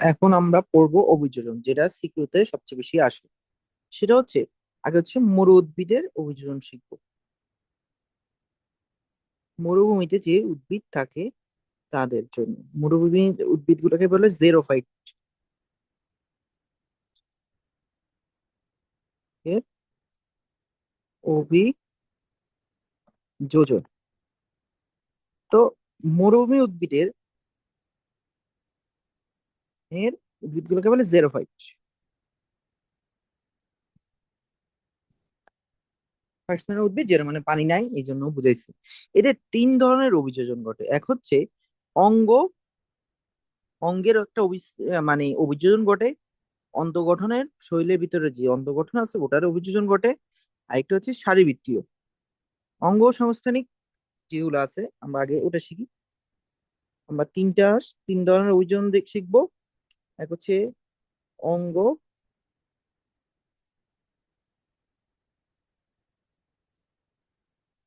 এখন আমরা পড়বো অভিযোজন, যেটা সিকিউতে সবচেয়ে বেশি আসে। সেটা হচ্ছে, আগে হচ্ছে মরু উদ্ভিদের অভিযোজন শিখবো। মরুভূমিতে যে উদ্ভিদ থাকে তাদের জন্য মরুভূমির উদ্ভিদগুলোকে বলে জেরোফাইট এর অভিযোজন। তো মরুভূমি এর উদ্ভিদগুলোকে বলে জেরোফাইট। ফার্স্ট মানে উদ্ভিদ যেটা মানে পানি নাই, এই জন্য বুঝাইছি। এদের তিন ধরনের অভিযোজন ঘটে। এক হচ্ছে অঙ্গ অঙ্গের একটা মানে অভিযোজন ঘটে। অন্তঃগঠনের শৈলের ভিতরে যে অন্তঃগঠন আছে ওটার অভিযোজন ঘটে। আরেকটা হচ্ছে শারীরবৃত্তীয়। অঙ্গ সংস্থানিক যেগুলো আছে আমরা আগে ওটা শিখি। আমরা তিন ধরনের অভিযোজন শিখবো। এক হচ্ছে অঙ্গ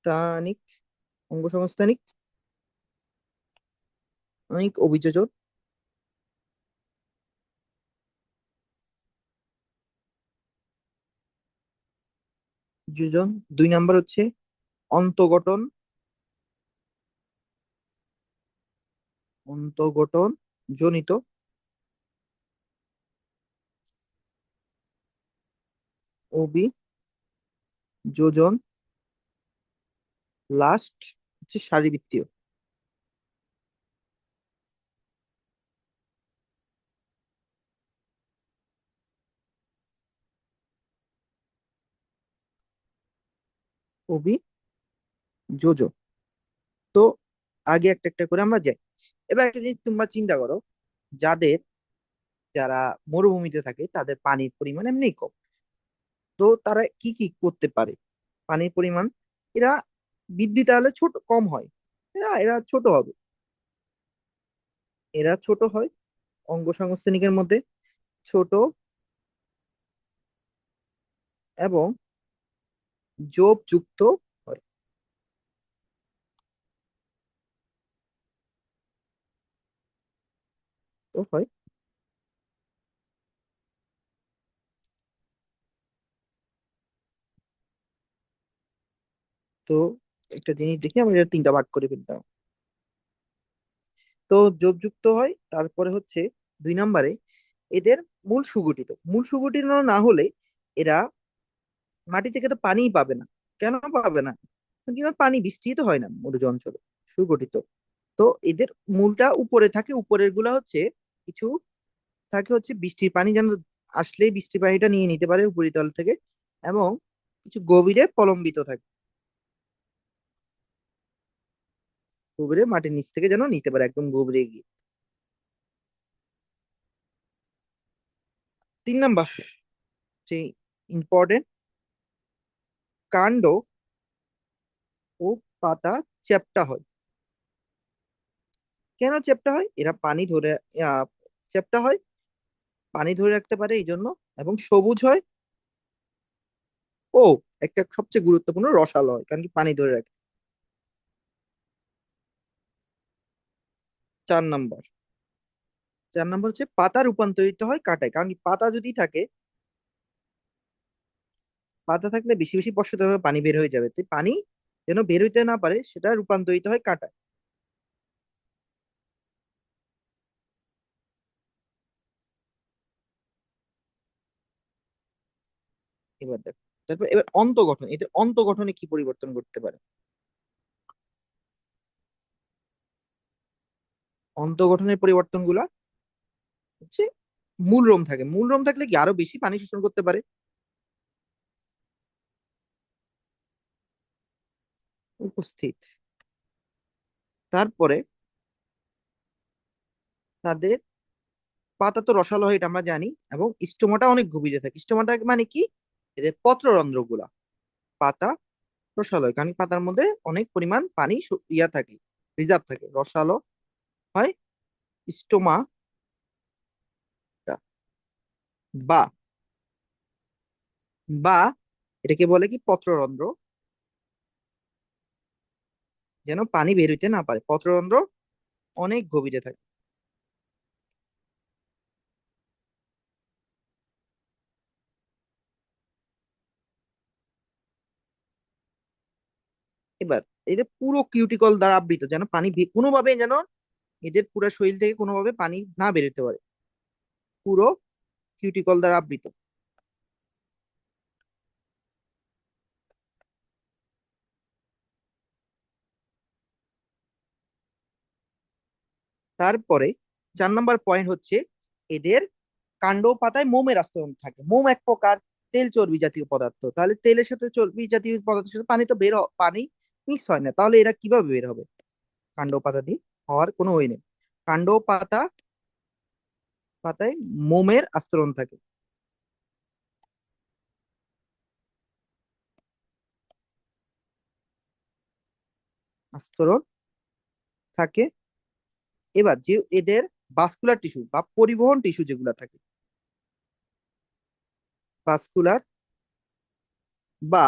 স্থানিক অঙ্গ সংস্থানিক অভিযোজন। যোজন। দুই নাম্বার হচ্ছে অন্তঃগঠন অন্তঃগঠন জনিত অভিযোজন। লাস্ট হচ্ছে শারীরবৃত্তীয়। অভিযোজন। তো আগে একটা একটা করে আমরা যাই। এবার একটা জিনিস তোমরা চিন্তা করো, যাদের যারা মরুভূমিতে থাকে তাদের পানির পরিমাণ এমনি কম। তো তারা কি কি করতে পারে? পানির পরিমাণ এরা বৃদ্ধি তাহলে ছোট কম হয়। এরা ছোট হবে। এরা ছোট হয় অঙ্গ সংস্থানিকের মধ্যে, ছোট এবং জোব যুক্ত হয়। তো হয়। তো একটা জিনিস দেখি, আমরা এটা তিনটা ভাগ করে ফেলতাম। তো জোব যুক্ত হয়। তারপরে হচ্ছে দুই নম্বরে এদের মূল সুগঠিত না হলে এরা মাটি থেকে তো পানিই পাবে না। কেন পাবে না? কারণ কি ওর পানি বৃষ্টি তো হয় না মরুজ অঞ্চলে। সুগঠিত। তো এদের মূলটা উপরে থাকে, উপরের গুলা হচ্ছে কিছু থাকে হচ্ছে বৃষ্টির পানি যেন আসলেই বৃষ্টির পানিটা নিয়ে নিতে পারে উপরিতল থেকে, এবং কিছু গভীরে প্রলম্বিত থাকে, গভীরে মাটির নিচ থেকে যেন নিতে পারে একদম গভীরে গিয়ে। তিন নাম্বার যে ইম্পর্টেন্ট, কাণ্ড ও পাতা চ্যাপ্টা হয়। কেন চ্যাপ্টা হয়? এরা পানি ধরে চ্যাপ্টা হয়, পানি ধরে রাখতে পারে এই জন্য, এবং সবুজ হয়। ও একটা সবচেয়ে গুরুত্বপূর্ণ, রসালো হয় কারণ কি পানি ধরে রাখে। 4 নাম্বার, 4 নাম্বার হচ্ছে পাতা রূপান্তরিত হয় কাটায়। কারণ কি পাতা যদি থাকে, পাতা থাকলে বেশি বেশি স্পর্শতে হবে পানি বের হয়ে যাবে, তাই পানি যেন বের হইতে না পারে সেটা রূপান্তরিত হয় কাটায়। এবার দেখো, তারপর এবার অন্তগঠন, এটা অন্তগঠনে কি পরিবর্তন করতে পারে? অন্তগঠনের পরিবর্তন গুলা হচ্ছে মূল রোম থাকলে কি আরো বেশি পানি শোষণ করতে পারে, উপস্থিত। তারপরে তাদের পাতা তো রসালো হয় এটা আমরা জানি, এবং স্টোমাটা অনেক গভীরে থাকে। স্টোমাটা মানে কি? এদের পত্ররন্ধ্র গুলা। পাতা রসালো হয় কারণ পাতার মধ্যে অনেক পরিমাণ পানি ইয়া থাকে, রিজার্ভ থাকে, রসালো হয় স্টোমা। বা বা এটাকে বলে কি পত্ররন্ধ্র, যেন পানি বের হইতে না পারে। পত্ররন্ধ্র অনেক গভীরে থাকে। এদের পুরো কিউটিকল দ্বারা আবৃত, যেন পানি কোনোভাবে যেন এদের পুরো শরীর থেকে কোনোভাবে পানি না বেরোতে পারে, পুরো কিউটিকল দ্বারা আবৃত। তারপরে 4 নম্বর পয়েন্ট হচ্ছে এদের কাণ্ড ও পাতায় মোমের আস্তরণ থাকে। মোম এক প্রকার তেল চর্বি জাতীয় পদার্থ, তাহলে তেলের সাথে চর্বি জাতীয় পদার্থের সাথে পানি তো পানি মিক্স হয় না, তাহলে এরা কিভাবে বের হবে? কাণ্ড ও পাতা দিয়ে হওয়ার কোনো ওয়ে নেই। কাণ্ড ও পাতায় মোমের আস্তরণ থাকে। আস্তরণ থাকে। এবার যে এদের ভাস্কুলার টিস্যু বা পরিবহন টিস্যু যেগুলো থাকে, ভাস্কুলার বা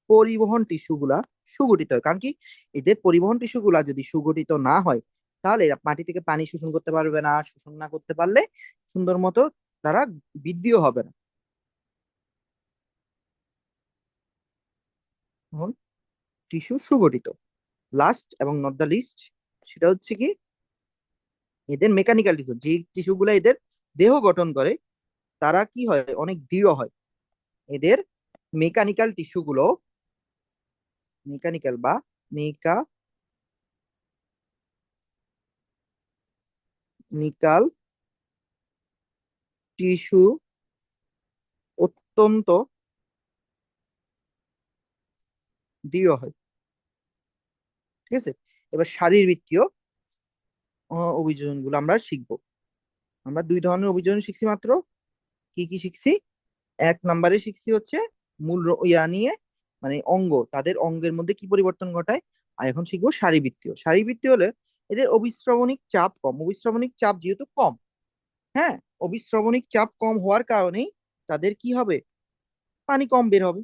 পরিবহন টিস্যু গুলা সুগঠিত হয়, কারণ কি এদের পরিবহন টিস্যু গুলা যদি সুগঠিত না হয়, তাহলে এরা মাটি থেকে পানি শোষণ করতে পারবে না, শোষণ না করতে পারলে সুন্দর মতো তারা বৃদ্ধিও হবে না। এখন টিস্যু সুগঠিত, লাস্ট এবং নট দ্য লিস্ট, সেটা হচ্ছে কি এদের মেকানিক্যাল টিস্যু, যে টিস্যু গুলা এদের দেহ গঠন করে, তারা কি হয়, অনেক দৃঢ় হয়। এদের মেকানিক্যাল টিস্যু গুলো, মেকানিক্যাল বা মেকানিক্যাল টিস্যু অত্যন্ত দৃঢ় হয়। ঠিক আছে, এবার শারীরবৃত্তীয় অভিযোজন গুলো আমরা শিখবো। আমরা 2 ধরনের অভিযোজন শিখছি মাত্র। কি কি শিখছি? 1 নম্বরে শিখছি হচ্ছে ইয়া নিয়ে, মানে অঙ্গ, তাদের অঙ্গের মধ্যে কি পরিবর্তন ঘটায়। আর এখন শিখবো শারীরবৃত্তীয়। শারীরবৃত্তীয় হলে এদের অবিশ্রবণিক চাপ কম। অবিশ্রবণিক চাপ যেহেতু কম, হ্যাঁ, অবিশ্রবণিক চাপ কম হওয়ার কারণেই তাদের কি হবে, পানি কম বের হবে।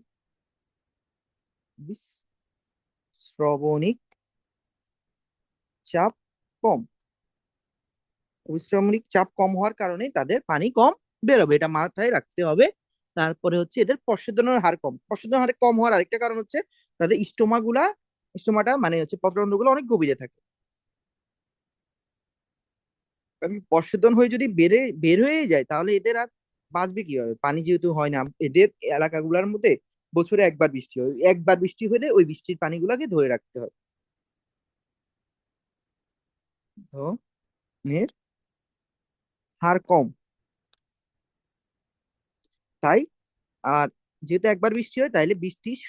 অবিশ্রবণিক চাপ কম, অবিশ্রবণিক চাপ কম হওয়ার কারণে তাদের পানি কম বেরোবে, এটা মাথায় রাখতে হবে। তারপরে হচ্ছে এদের প্রস্বেদনের হার কম। প্রস্বেদনের হার কম হওয়ার আরেকটা কারণ হচ্ছে তাদের স্টোমাটা মানে হচ্ছে পত্ররন্ধ্র গুলো অনেক গভীরে থাকে। কারণ প্রস্বেদন হয়ে যদি বের হয়ে যায়, তাহলে এদের আর বাঁচবে কিভাবে? পানি যেহেতু হয় না এদের এলাকাগুলোর মধ্যে, বছরে একবার বৃষ্টি হয়, একবার বৃষ্টি হলে ওই বৃষ্টির পানিগুলোকে ধরে রাখতে হয়। ধনের হার কম, তাই। আর যেহেতু একবার বৃষ্টি হয়, তাইলে বৃষ্টির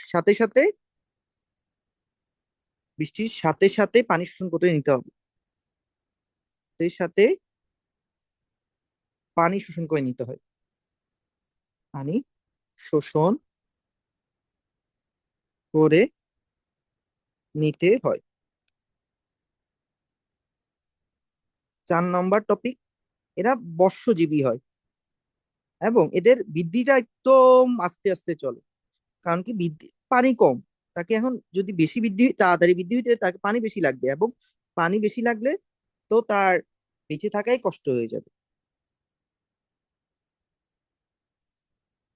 সাথে সাথে পানি শোষণ করতে নিতে হবে। এর সাথে পানি শোষণ করে নিতে হয়, পানি শোষণ করে নিতে হয়। 4 নম্বর টপিক, এরা বর্ষজীবী হয় এবং এদের বৃদ্ধিটা একদম আস্তে আস্তে চলে। কারণ কি পানি কম, তাকে এখন যদি বেশি তাড়াতাড়ি বৃদ্ধি হইতে তাকে পানি বেশি লাগবে, এবং পানি বেশি লাগলে তো তার বেঁচে থাকাই কষ্ট হয়ে যাবে।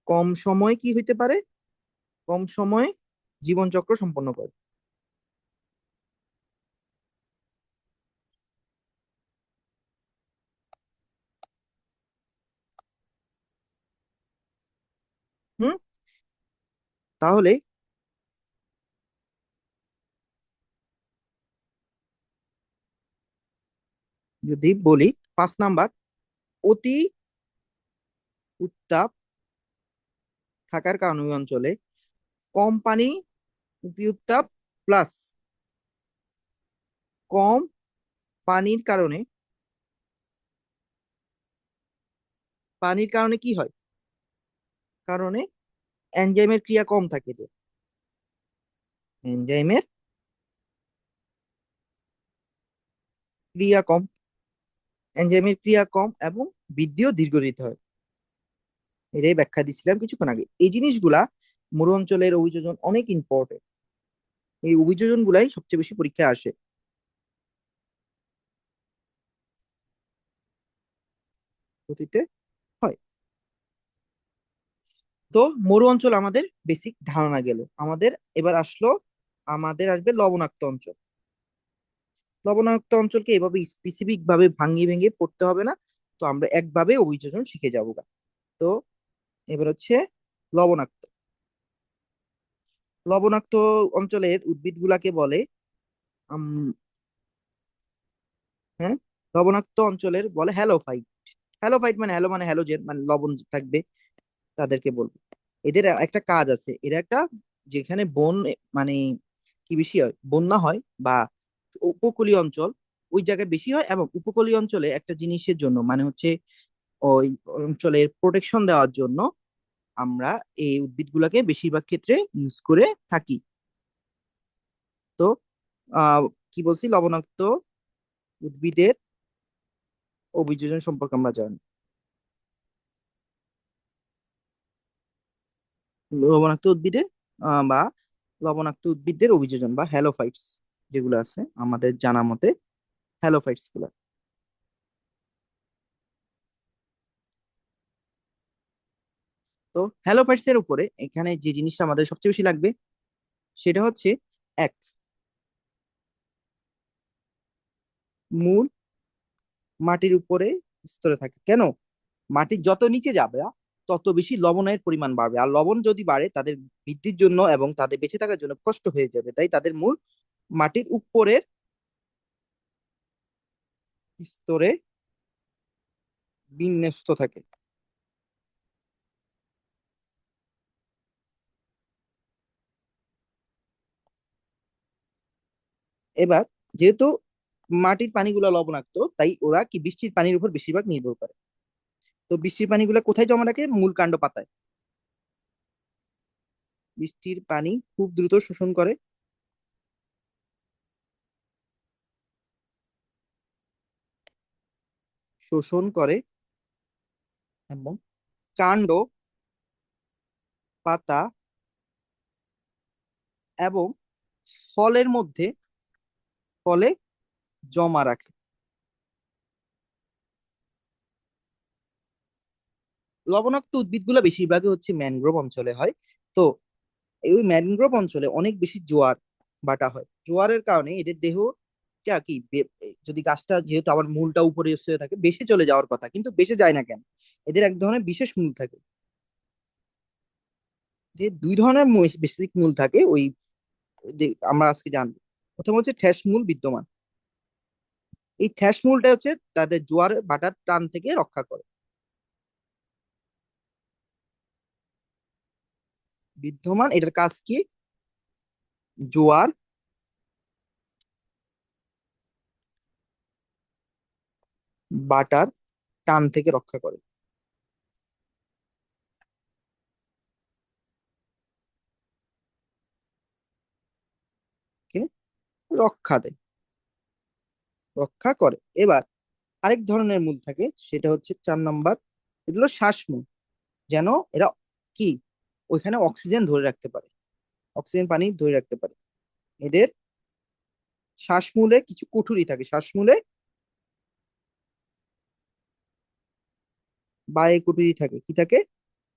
কম সময় কি হইতে পারে, কম সময়ে জীবনচক্র সম্পন্ন করে। হুম, তাহলে যদি বলি 5 নাম্বার, অতি উত্তাপ থাকার কারণে ওই অঞ্চলে কম পানি, অতি উত্তাপ প্লাস কম পানির কারণে, পানির কারণে কি হয়, কারণে এনজাইমের ক্রিয়া কম থাকে, যে এনজাইমের ক্রিয়া কম, এনজাইমের ক্রিয়া কম এবং বৃদ্ধিও দীর্ঘরিত হয়। এটাই ব্যাখ্যা দিচ্ছিলাম কিছুক্ষণ আগে। এই জিনিসগুলা মরু অঞ্চলের অভিযোজন অনেক ইম্পর্টেন্ট, এই অভিযোজন গুলাই সবচেয়ে বেশি পরীক্ষায় আসে, অতীতে হয়। তো মরু অঞ্চল আমাদের বেসিক ধারণা গেল আমাদের। এবার আসলো, আমাদের আসবে লবণাক্ত অঞ্চল। লবণাক্ত অঞ্চলকে এভাবে স্পেসিফিক ভাবে ভাঙিয়ে ভেঙে পড়তে হবে না, তো আমরা একভাবে অভিযোজন শিখে যাবো গা। তো এবার হচ্ছে লবণাক্ত। লবণাক্ত অঞ্চলের উদ্ভিদ গুলাকে বলে উম, হ্যাঁ, লবণাক্ত অঞ্চলের বলে হ্যালোফাইট। হ্যালোফাইট মানে হ্যালো মানে হ্যালোজেন মানে লবণ থাকবে, তাদেরকে বলবো। এদের একটা কাজ আছে, এরা একটা যেখানে মানে কি বেশি হয়, বন্যা হয় বা উপকূলীয় অঞ্চল ওই জায়গায় বেশি হয়, এবং উপকূলীয় অঞ্চলে একটা জিনিসের জন্য মানে হচ্ছে ওই অঞ্চলের প্রোটেকশন দেওয়ার জন্য আমরা এই উদ্ভিদগুলোকে বেশিরভাগ ক্ষেত্রে ইউজ করে থাকি। তো আহ কি বলছি, লবণাক্ত উদ্ভিদের অভিযোজন সম্পর্কে আমরা জানি। লবণাক্ত উদ্ভিদের বা লবণাক্ত উদ্ভিদের অভিযোজন বা হ্যালোফাইটস যেগুলো আছে আমাদের জানা মতে, হ্যালোফাইটস গুলা। তো হ্যালোফাইটস এর উপরে এখানে যে জিনিসটা আমাদের সবচেয়ে বেশি লাগবে সেটা হচ্ছে এক, মূল মাটির উপরে স্তরে থাকে কেন, মাটি যত নিচে যাবে তত বেশি লবণের পরিমাণ বাড়বে, আর লবণ যদি বাড়ে তাদের বৃদ্ধির জন্য এবং তাদের বেঁচে থাকার জন্য কষ্ট হয়ে যাবে, তাই তাদের মূল মাটির উপরের স্তরে বিন্যস্ত থাকে। এবার যেহেতু মাটির পানিগুলো লবণাক্ত, তাই ওরা কি বৃষ্টির পানির উপর বেশিরভাগ নির্ভর করে। তো বৃষ্টির পানিগুলো কোথায় জমা রাখে, মূল কাণ্ড পাতায়। বৃষ্টির পানি খুব দ্রুত শোষণ করে এবং কাণ্ড, পাতা এবং ফলের মধ্যে ফলে জমা রাখে। লবণাক্ত উদ্ভিদগুলো বেশিরভাগই হচ্ছে ম্যানগ্রোভ অঞ্চলে হয়। তো এই ম্যানগ্রোভ অঞ্চলে অনেক বেশি জোয়ার ভাটা হয়, জোয়ারের কারণে এদের দেহ কি যদি গাছটা যেহেতু আবার মূলটা উপরে শুয়ে থাকে বেশি চলে যাওয়ার কথা, কিন্তু বেশি যায় না কেন, এদের এক ধরনের বিশেষ মূল থাকে। যে দুই ধরনের বেসিক মূল থাকে ওই যে আমরা আজকে জানবো। প্রথম হচ্ছে ঠ্যাস মূল বিদ্যমান। এই ঠ্যাস মূলটা হচ্ছে তাদের জোয়ার ভাটার টান থেকে রক্ষা করে। বিদ্যমান এটার কাজ কি, জোয়ার ভাটার টান থেকে রক্ষা করে, কে রক্ষা দেয়, রক্ষা করে। এবার আরেক ধরনের মূল থাকে, সেটা হচ্ছে 4 নম্বর, এগুলো শ্বাসমূল। যেন এরা কি ওইখানে অক্সিজেন ধরে রাখতে পারে, অক্সিজেন পানি ধরে রাখতে পারে। এদের শ্বাসমূলে কিছু কুঠুরি থাকে, শ্বাসমূলে বায়ু কুঠুরি থাকে, কি থাকে,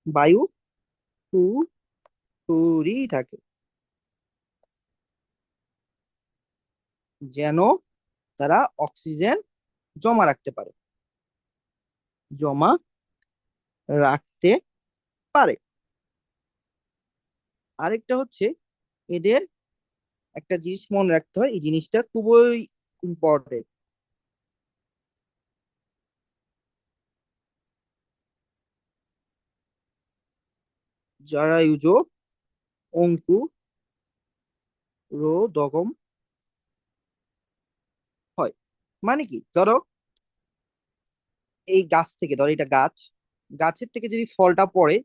বায়ু কুঠুরি থাকে, যেন তারা অক্সিজেন জমা রাখতে পারে, জমা রাখতে পারে। আরেকটা হচ্ছে এদের একটা জিনিস মনে রাখতে হয়, এই জিনিসটা খুবই ইম্পর্টেন্ট। জরায়ুজ অঙ্কুরোদগম হয়। মানে কি, ধরো এই গাছ থেকে, ধরো এটা গাছ, গাছের থেকে যদি ফলটা পড়ে,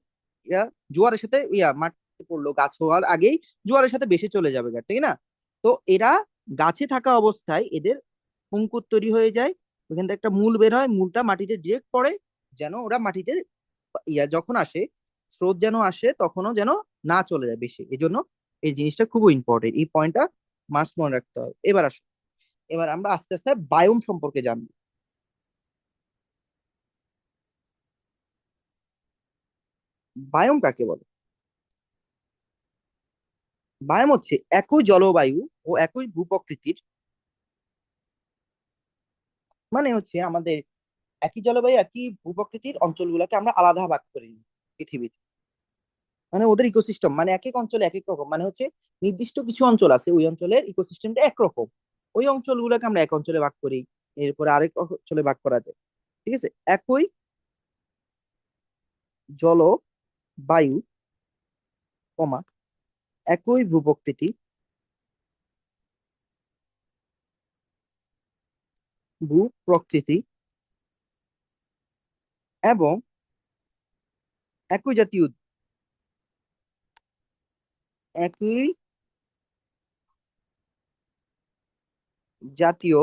এটা জোয়ারের সাথে মাটিতে পড়লো, গাছ হওয়ার আগেই জোয়ারের সাথে বেশি চলে যাবে গাছ, ঠিক না? তো এরা গাছে থাকা অবস্থায় এদের অঙ্কুর তৈরি হয়ে যায়, ওখান থেকে একটা মূল বের হয়, মূলটা মাটিতে ডিরেক্ট পড়ে, যেন ওরা মাটিতে যখন আসে, স্রোত যেন আসে তখনও যেন না চলে যায় বেশি, এই জন্য এই জিনিসটা খুবই ইম্পর্টেন্ট, এই পয়েন্টটা মাস্ট মনে রাখতে হবে। এবার আসো, এবার আমরা আস্তে আস্তে বায়োম সম্পর্কে জানবো। বায়োম কাকে বলে? বায়োম হচ্ছে একই জলবায়ু ও একই ভূপ্রকৃতির, মানে হচ্ছে আমাদের একই জলবায়ু একই ভূপ্রকৃতির অঞ্চলগুলোকে আমরা আলাদা ভাগ করি পৃথিবীর। মানে ওদের ইকোসিস্টেম মানে এক এক অঞ্চলে এক এক রকম, মানে হচ্ছে নির্দিষ্ট কিছু অঞ্চল আছে ওই অঞ্চলের ইকোসিস্টেমটা একরকম, ওই অঞ্চলগুলোকে আমরা এক অঞ্চলে ভাগ করি, এরপরে আরেক অঞ্চলে ভাগ করা যায়। ঠিক আছে, একই জলবায়ু, কমা, একই ভূপ্রকৃতি, ভূপ্রকৃতি এবং একই জাতীয় একই জাতীয়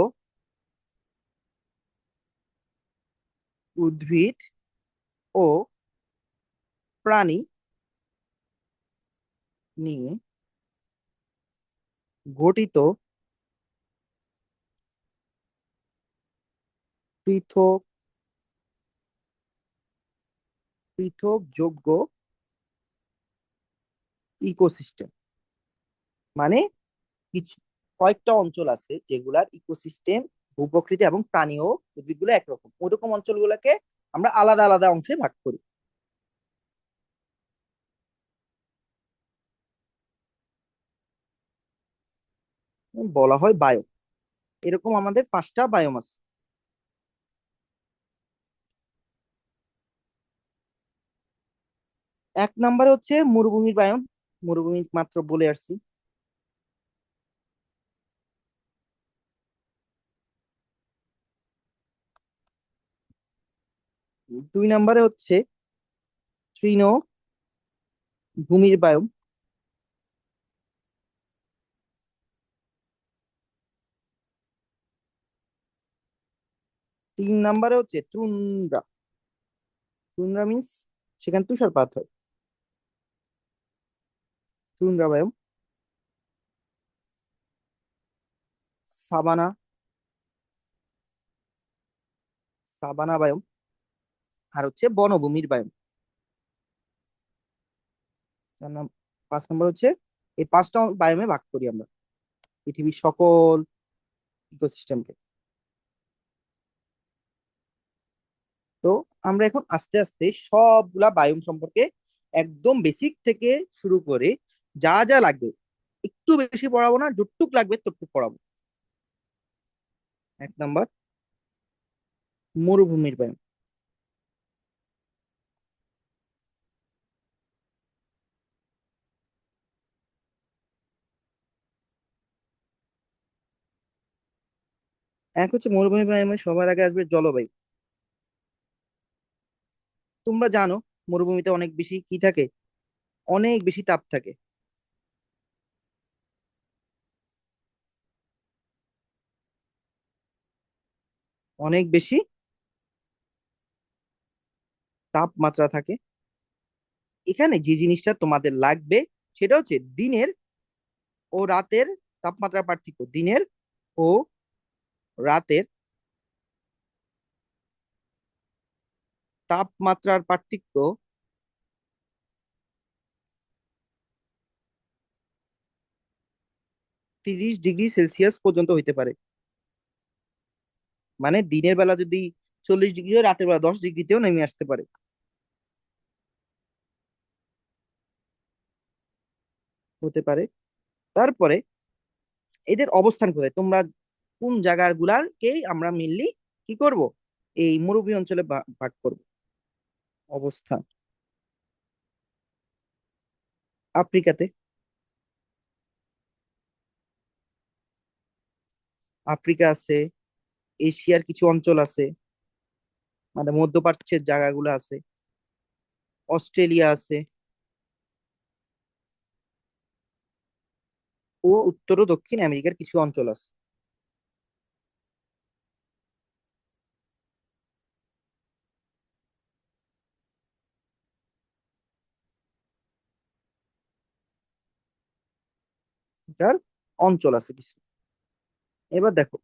উদ্ভিদ ও প্রাণী নিয়ে গঠিত পৃথক পৃথকযোগ্য ইকোসিস্টেম। মানে কিছু কয়েকটা অঞ্চল আছে যেগুলার ইকোসিস্টেম, ভূপ্রকৃতি এবং প্রাণী ও উদ্ভিদগুলো একরকম, ওইরকম অঞ্চলগুলোকে আমরা আলাদা আলাদা অংশে ভাগ করি, বলা হয় বায়ো। এরকম আমাদের 5টা বায়োম আছে। এক নাম্বার হচ্ছে মরুভূমির বায়োম, মরুভূমি মাত্র বলে আসছি। দুই নাম্বারে হচ্ছে তৃণভূমির বায়োম। তিন নাম্বারে হচ্ছে তুন্দ্রা। তুন্দ্রা মিন্স সেখানে তুষারপাত হয়, tundra biome. Savanna, savanna biome. আর হচ্ছে বনভূমির বায়োম। 5 নম্বর হচ্ছে এই 5টা বায়োমে ভাগ করি আমরা পৃথিবীর সকল ইকোসিস্টেমকে। তো আমরা এখন আস্তে আস্তে সবগুলা বায়োম সম্পর্কে একদম বেসিক থেকে শুরু করে যা যা লাগবে, একটু বেশি পড়াবো না, যতটুক লাগবে ততটুক পড়াবো। 1 নম্বর, মরুভূমির বায়োম। এক হচ্ছে মরুভূমি বায়োমে সবার আগে আসবে জলবায়ু। তোমরা জানো মরুভূমিতে অনেক বেশি কি থাকে, অনেক বেশি তাপ থাকে, অনেক বেশি তাপমাত্রা থাকে। এখানে যে জিনিসটা তোমাদের লাগবে সেটা হচ্ছে দিনের ও রাতের তাপমাত্রার পার্থক্য, দিনের ও রাতের তাপমাত্রার পার্থক্য 30 ডিগ্রি সেলসিয়াস পর্যন্ত হইতে পারে। মানে দিনের বেলা যদি 40 ডিগ্রি হয়, রাতের বেলা 10 ডিগ্রিতেও নেমে আসতে পারে, হতে পারে। তারপরে এদের অবস্থান কোথায়, তোমরা কোন জায়গার গুলারকেই আমরা মেনলি কি করব, এই মরুভূমি অঞ্চলে ভাগ করব। অবস্থান আফ্রিকাতে, আফ্রিকা আছে, এশিয়ার কিছু অঞ্চল আছে, মানে মধ্যপ্রাচ্যের জায়গাগুলো আছে, অস্ট্রেলিয়া আছে, ও উত্তর ও দক্ষিণ আমেরিকার কিছু অঞ্চল আছে। যার অঞ্চল আছে কিছু। এবার দেখো,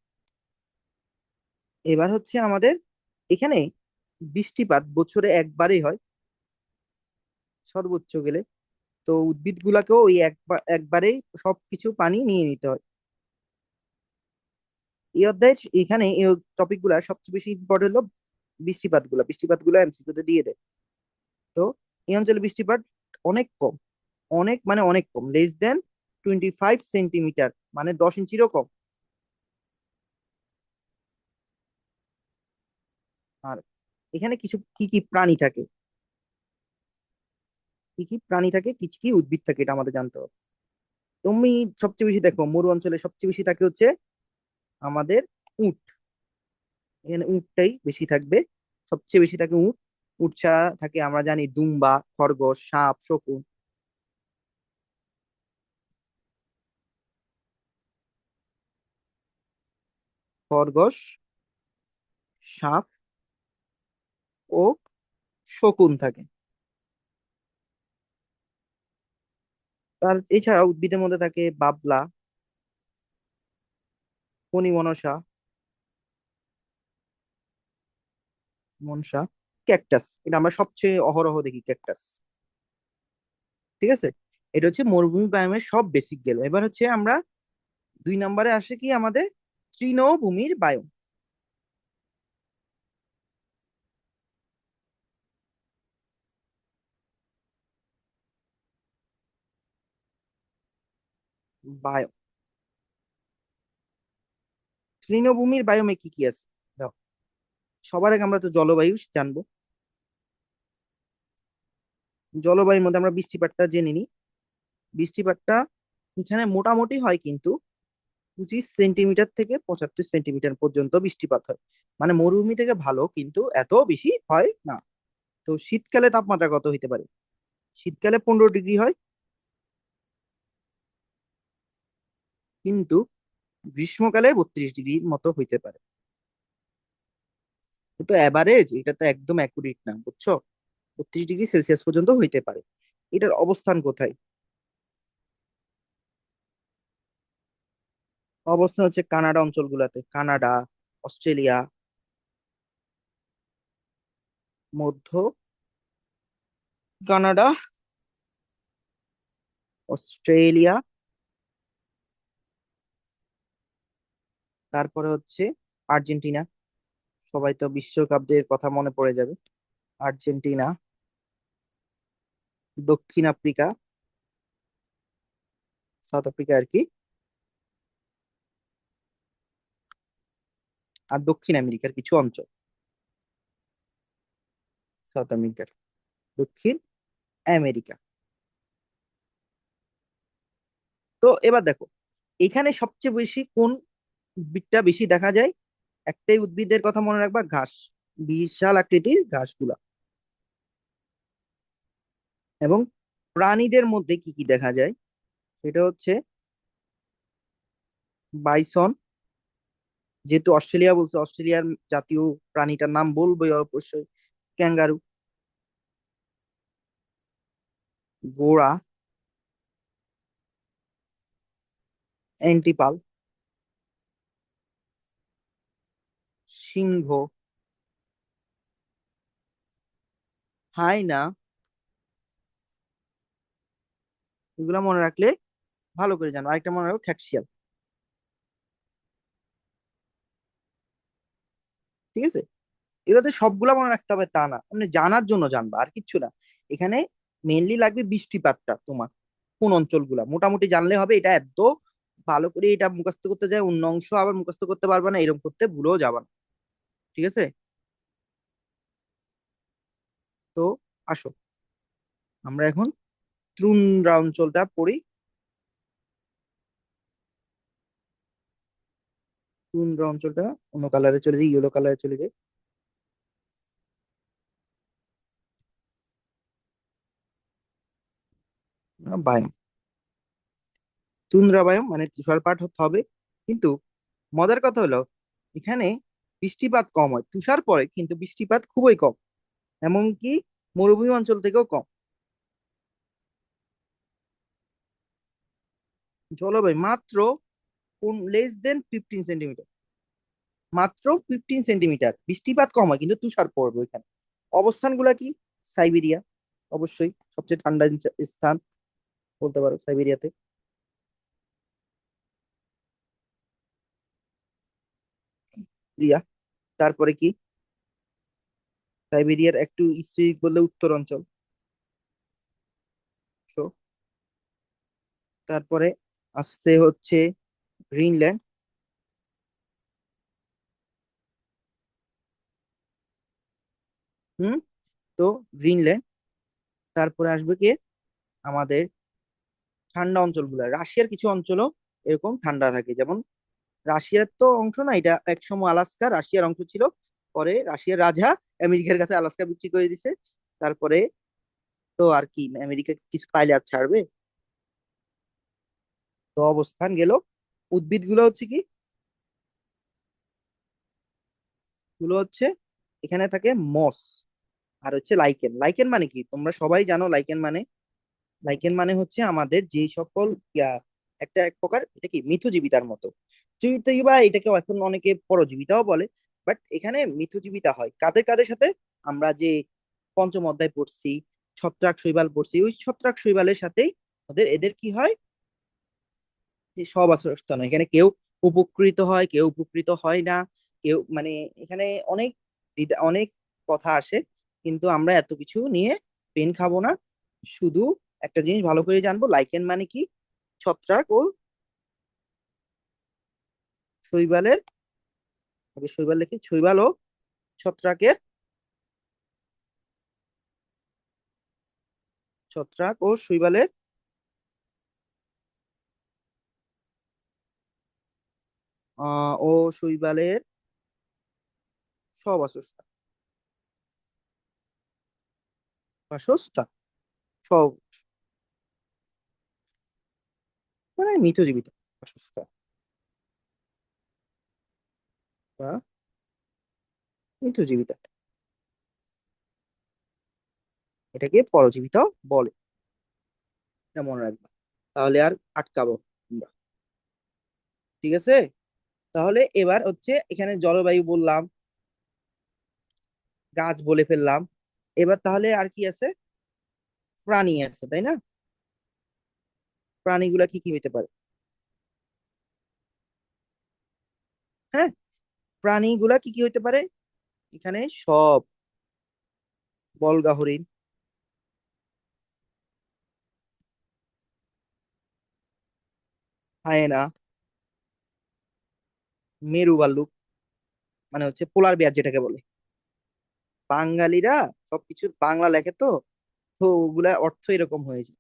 এবার হচ্ছে আমাদের এখানে বৃষ্টিপাত বছরে একবারই হয়, সর্বোচ্চ গেলে। তো উদ্ভিদ গুলাকেও ওই একবারেই সবকিছু পানি নিয়ে নিতে হয়। এই অধ্যায়ে এখানে এই টপিক গুলা সবচেয়ে বেশি ইম্পর্টেন্ট হলো বৃষ্টিপাত গুলা এমসিকিউতে দিয়ে দেয়। তো এই অঞ্চলে বৃষ্টিপাত অনেক কম, অনেক মানে অনেক কম, less than 25 সেন্টিমিটার, মানে 10 ইঞ্চিরও কম। আর এখানে কিছু কি কি প্রাণী থাকে, কি কি প্রাণী থাকে, কিছু কি উদ্ভিদ থাকে, এটা আমাদের জানতে হবে। তুমি সবচেয়ে বেশি দেখো মরু অঞ্চলে সবচেয়ে বেশি থাকে হচ্ছে আমাদের উট। এখানে উটটাই বেশি থাকবে, সবচেয়ে বেশি থাকে উট। উট ছাড়া থাকে আমরা জানি দুম্বা, খরগোশ, সাপ, শকুন। খরগোশ, সাপ ও শকুন থাকে। তার এছাড়া উদ্ভিদের মধ্যে থাকে বাবলা, ফণিমনসা, মনসা, ক্যাকটাস। এটা আমরা সবচেয়ে অহরহ দেখি, ক্যাকটাস। ঠিক আছে, এটা হচ্ছে মরুভূমি বায়োমের সব বেসিক গেল। এবার হচ্ছে আমরা 2 নম্বরে আসে কি আমাদের তৃণভূমির বায়ু। বায়ু, তৃণভূমির বায়োমে কি কি আছে দাও। সবার আগে আমরা তো জলবায়ু জানবো। জলবায়ুর মধ্যে আমরা বৃষ্টিপাতটা জেনে নিই। বৃষ্টিপাতটা এখানে মোটামুটি হয় কিন্তু 25 সেন্টিমিটার থেকে 75 সেন্টিমিটার পর্যন্ত বৃষ্টিপাত হয়। মানে মরুভূমি থেকে ভালো, কিন্তু এত বেশি হয় না। তো শীতকালে তাপমাত্রা কত হইতে পারে? শীতকালে 15 ডিগ্রি হয়, কিন্তু গ্রীষ্মকালে 32 ডিগ্রির মতো হইতে পারে। কিন্তু অ্যাভারেজ এটা তো একদম অ্যাকুরেট না, বুঝছো? 32 ডিগ্রি সেলসিয়াস পর্যন্ত হইতে পারে। এটার অবস্থান কোথায়? অবস্থান হচ্ছে কানাডা অঞ্চলগুলোতে, কানাডা, অস্ট্রেলিয়া, মধ্য কানাডা, অস্ট্রেলিয়া, তারপরে হচ্ছে আর্জেন্টিনা। সবাই তো বিশ্বকাপদের কথা মনে পড়ে যাবে। আর্জেন্টিনা, দক্ষিণ আফ্রিকা, সাউথ আফ্রিকা আর কি, আর দক্ষিণ আমেরিকার কিছু অঞ্চল। সাউথ আমেরিকার, দক্ষিণ আমেরিকা। তো এবার দেখো, এখানে সবচেয়ে বেশি কোন উদ্ভিদটা বেশি দেখা যায়? একটাই উদ্ভিদের কথা মনে রাখবা, ঘাস, বিশাল আকৃতির ঘাসগুলা। এবং প্রাণীদের মধ্যে কি কি দেখা যায় সেটা হচ্ছে বাইসন। যেহেতু অস্ট্রেলিয়া বলছে, অস্ট্রেলিয়ার জাতীয় প্রাণীটার নাম বলবোই অবশ্যই, ক্যাঙ্গারু। ঘোড়া, অ্যান্টিপাল, সিংহ, হায়না। এগুলা মনে রাখলে ভালো করে জানো। আরেকটা মনে রাখো, খ্যাকশিয়াল। ঠিক আছে, এগুলোতে সবগুলা মনে রাখতে হবে তা না, মানে জানার জন্য জানবা, আর কিচ্ছু না। এখানে মেইনলি লাগবে বৃষ্টিপাতটা তোমার কোন অঞ্চলগুলা মোটামুটি জানলে হবে। এটা এত ভালো করে এটা মুখস্থ করতে যায়, অন্য অংশ আবার মুখস্থ করতে পারবে না, এরকম করতে ভুলেও যাবা না। ঠিক আছে, তো আসো আমরা এখন তুন্দ্রা অঞ্চলটা পড়ি। তুন্দ্রা অঞ্চলটা অন্য কালারে চলে যায়, ইয়েলো কালারে চলে যায়। বায়ু, তুন্দ্রা বায়ু মানে তুষারপাত হতে হবে। কিন্তু মজার কথা হলো, এখানে বৃষ্টিপাত কম হয়, তুষার পড়ে কিন্তু বৃষ্টিপাত খুবই কম, এমনকি মরুভূমি অঞ্চল থেকেও কম। জলবায়ু মাত্র less than 15 সেন্টিমিটার, মাত্র 15 সেন্টিমিটার বৃষ্টিপাত কম হয়, কিন্তু তুষার পড়বে ওইখানে। অবস্থানগুলা কি? সাইবেরিয়া, অবশ্যই সবচেয়ে ঠান্ডা স্থান বলতে পারো সাইবেরিয়াতে। রিয়া, তারপরে কি? সাইবেরিয়ার একটু স্ত্রী বললে উত্তর অঞ্চল। So, তারপরে আসছে হচ্ছে গ্রিনল্যান্ড। হুম। তো গ্রিনল্যান্ড, তারপরে আসবে কি আমাদের ঠান্ডা অঞ্চলগুলো, রাশিয়ার কিছু অঞ্চলও এরকম ঠান্ডা থাকে, যেমন রাশিয়ার তো অংশ না এটা, একসময় আলাস্কা রাশিয়ার অংশ ছিল, পরে রাশিয়ার রাজা আমেরিকার কাছে আলাস্কা বিক্রি করে দিছে। তারপরে তো আর কি, আমেরিকা কিছু পাইলে আর ছাড়বে? তো অবস্থান গেল। উদ্ভিদ গুলো হচ্ছে কি, গুলো হচ্ছে এখানে থাকে মস, আর হচ্ছে লাইকেন। লাইকেন মানে কি তোমরা সবাই জানো, লাইকেন মানে, লাইকেন মানে হচ্ছে আমাদের যে সকল একটা এক প্রকার, এটা কি মিথজীবিতার মতো। জীবিতা, এটাকে এখন অনেকে পরজীবিতাও বলে, বাট এখানে মিথজীবিতা হয় কাদের কাদের সাথে? আমরা যে পঞ্চম অধ্যায় পড়ছি, ছত্রাক শৈবাল পড়ছি, ওই ছত্রাক শৈবালের সাথেই ওদের এদের কি হয়, যে সব আশ্রয়স্থল। এখানে কেউ উপকৃত হয়, কেউ উপকৃত হয় না, কেউ মানে এখানে অনেক অনেক কথা আসে, কিন্তু আমরা এত কিছু নিয়ে পেন খাবো না। শুধু একটা জিনিস ভালো করে জানবো, লাইকেন মানে কি, ছত্রাক ও শৈবালের, আগে শৈবাল লিখি, শৈবাল ও ছত্রাকের, ছত্রাক ও শৈবালের ও শৈবালের সব বাসস্থান, বাসস্থান সব, মানে মৃতজীবিত বাসস্থান বা মৃতজীবিত, এটাকে পরজীবিত বলে। এটা মনে রাখবা, তাহলে আর আটকাবো আমরা। ঠিক আছে, তাহলে এবার হচ্ছে এখানে জলবায়ু বললাম, গাছ বলে ফেললাম, এবার তাহলে আর কি আছে? প্রাণী আছে, তাই না? প্রাণীগুলা কি কি হইতে পারে? হ্যাঁ, প্রাণীগুলা কি কি হইতে পারে? এখানে সব, বলগা হরিণ, হায়েনা, মেরু ভাল্লুক, মানে হচ্ছে পোলার বেয়ার যেটাকে বলে। বাঙালিরা সবকিছু বাংলা লেখে তো, তো ওগুলা অর্থ এরকম হয়ে যায়।